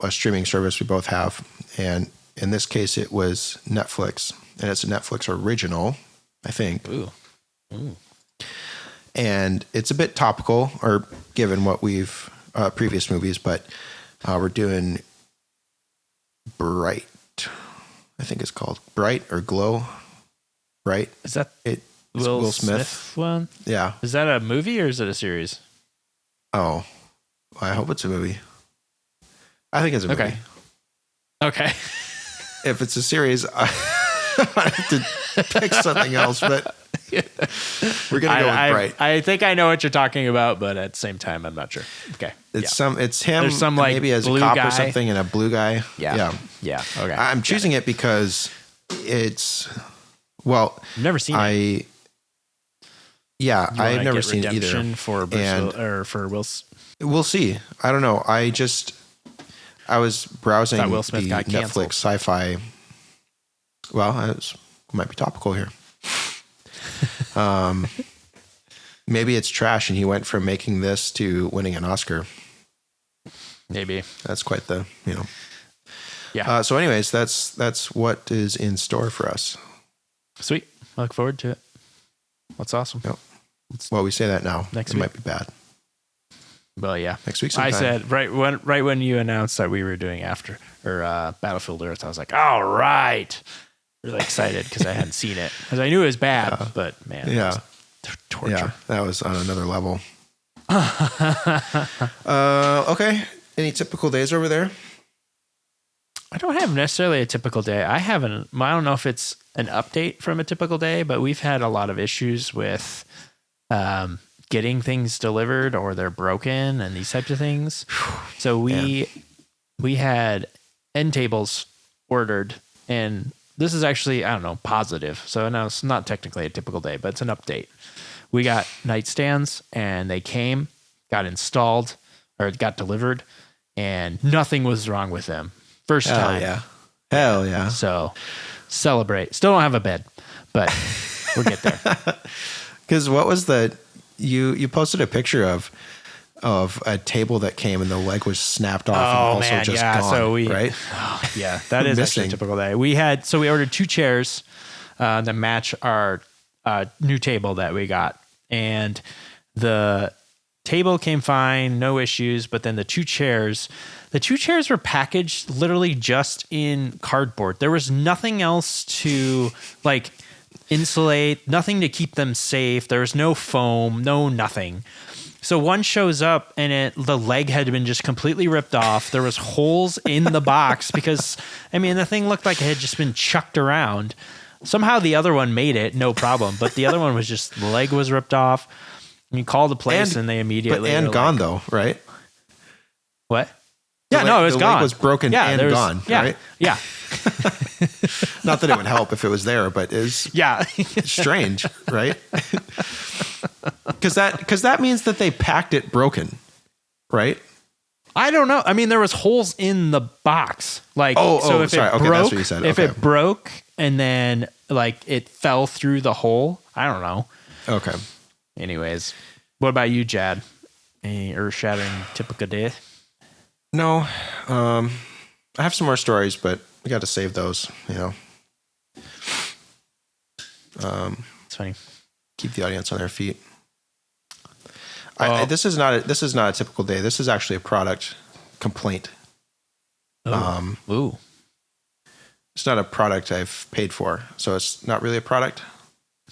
a streaming service we both have, and in this case, it was Netflix, and it's a Netflix original, I think. Ooh. And it's a bit topical, or given what we've previous movies, but we're doing Bright. I think it's called Bright or Glow. Bright. Is that Will Smith one? Yeah. Is that a movie or is it a series? Oh, I hope it's a movie. I think it's a movie. Okay. If it's a series, I have to pick something else, but we're going to go with Bright. I think I know what you're talking about, but at the same time, I'm not sure. Okay. It's him. There's some maybe as a cop guy. or something, and a blue guy. Yeah. Okay. I'm choosing it because it's, well, I've never seen it. Yeah, I had never seen it either. For Will. We'll see. I don't know. I was browsing Will Smith the got canceled. Netflix sci-fi. Well, it might be topical here. Maybe it's trash, and he went from making this to winning an Oscar. Maybe that's quite the Yeah. So, anyways, that's what is in store for us. Sweet. I look forward to it. That's awesome. Yep. Well, we say that now. Next it week might be bad. Well, yeah. Next week sometime. I said right when you announced that we were doing Battlefield Earth, I was like, all right. Really excited because I hadn't seen it. Because I knew it was bad, but man, it was torture. Yeah, that was on another level. Okay. Any typical days over there? I don't have necessarily a typical day. I don't know if it's an update from a typical day, but we've had a lot of issues with getting things delivered, or they're broken and these types of things. So we had end tables ordered, and this is actually, I don't know, positive. So now it's not technically a typical day, but it's an update. We got nightstands, and they came, got installed, or got delivered, and nothing was wrong with them. First time. Hell yeah. So celebrate. Still don't have a bed, but we'll get there. Because what was you posted a picture of a table that came and the leg was snapped off and also just gone, so right? Yeah, that is actually a typical day. We ordered 2 chairs that match our new table that we got, and the table came fine, no issues, but then the two chairs were packaged literally just in cardboard. There was nothing else to insulate, nothing to keep them safe. There was no foam, no nothing. So one shows up and the leg had been just completely ripped off. There was holes in the box because, the thing looked like it had just been chucked around. Somehow the other one made it, no problem. But the other one was just, the leg was ripped off. And you call the place and they immediately... And gone though, right? What? Yeah, it was gone. The leg was broken and gone, right? Yeah. Not that it would help if it was there, but it's strange, right? Because that means that they packed it broken, right? I don't know. There was holes in the box. Sorry. Okay, that's what you said. If it broke and then it fell through the hole, I don't know. Okay. Anyways, what about you, Jad? Any earth-shattering typical day? No, I have some more stories, but we got to save those. It's funny. Keep the audience on their feet. Well, This is not a typical day. This is actually a product complaint. Ooh. It's not a product I've paid for, so it's not really a product.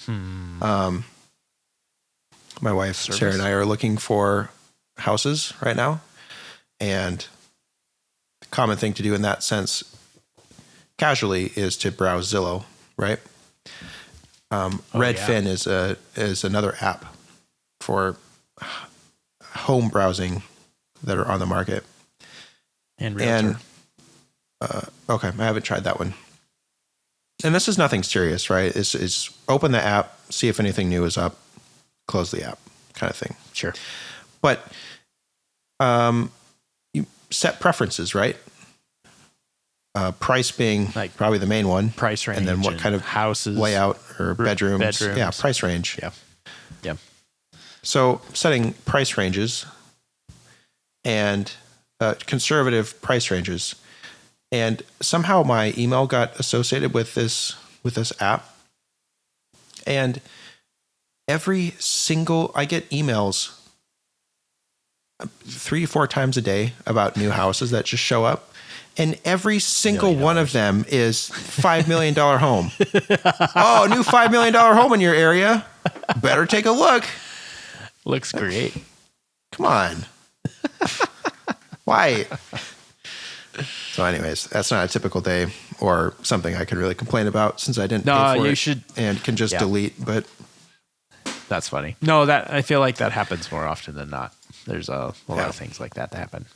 My wife Sarah and I are looking for houses right now, and the common thing to do in that sense, casually, is to browse Zillow, right? Redfin is another app for home browsing that are on the market. And Realtor. Okay, I haven't tried that one. And this is nothing serious, right? It's open the app, see if anything new is up, close the app, kind of thing. Sure. But you set preferences, right? Price being like probably the main one. Price range. And then what kind of houses, layout or bedrooms. Yeah, price range. Yeah. Yeah. So setting price ranges and conservative price ranges. And somehow my email got associated with this app. And I get emails 3-4 times a day about new houses that just show up. And every single one of them is $5 million home. Oh, new $5 million home in your area. Better take a look. Looks great. Come on. Why? So anyways, that's not a typical day or something I can really complain about since I didn't pay for it and can just delete. But that's funny. No, I feel like that happens more often than not. There's a lot of things like that happen.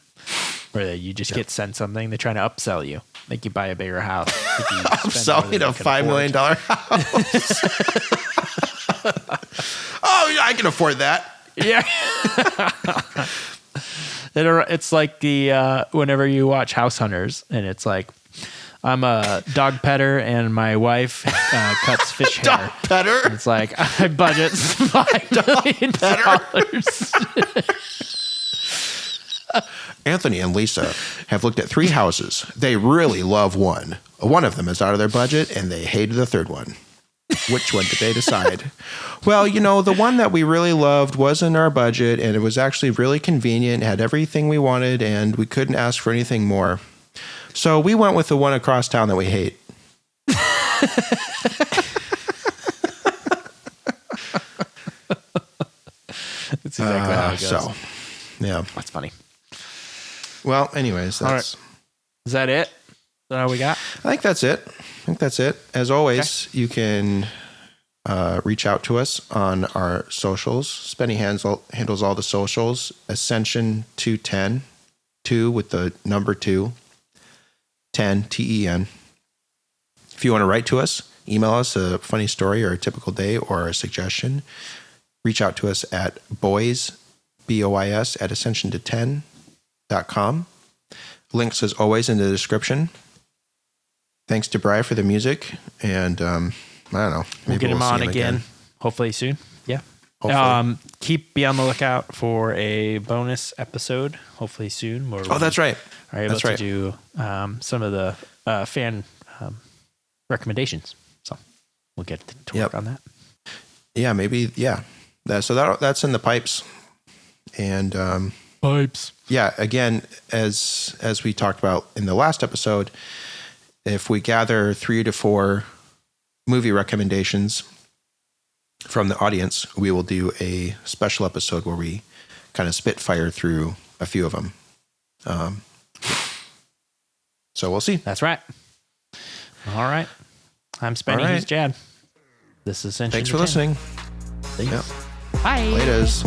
Where you just get sent something, they're trying to upsell you. Make you buy a bigger house. Upselling a $5 million house. Oh, yeah, I can afford that. Yeah. It's like the whenever you watch House Hunters, and it's like, I'm a dog petter and my wife cuts fish hair. Dog petter? And it's like, I budget $5 million. Anthony and Lisa have looked at 3 houses. They really love one. One of them is out of their budget, and they hated the third one. Which one did they decide? Well, the one that we really loved was in our budget, and it was actually really convenient, had everything we wanted, and we couldn't ask for anything more. So we went with the one across town that we hate. That's exactly how it goes. So, yeah. That's funny. Well, anyways, that's... All right. Is that it? Is that all we got? I think that's it. As always, you can reach out to us on our socials. Spenny handles all the socials. Ascension to 10, 2 with the number 2, 10, TEN. If you want to write to us, email us a funny story or a typical day or a suggestion. Reach out to us at Bois, BOIS, at ascensionto10.com. Links, as always, in the description. Thanks to Bryan for the music, and I don't know. We'll get him on again, hopefully soon. Yeah. Hopefully. Be on the lookout for a bonus episode, hopefully soon. Where that's right. Are able to do some of the fan recommendations. So we'll get to work on that. Yeah, maybe. Yeah. So that's in the pipes. And pipes. Yeah. Again, as we talked about in the last episode, if we gather 3 to 4 movie recommendations from the audience, we will do a special episode where we kind of spitfire through a few of them. So we'll see. That's right. All right. I'm Spenny. He's JAD. This is Ascension. Thanks for listening. Yep. Bye. Laters.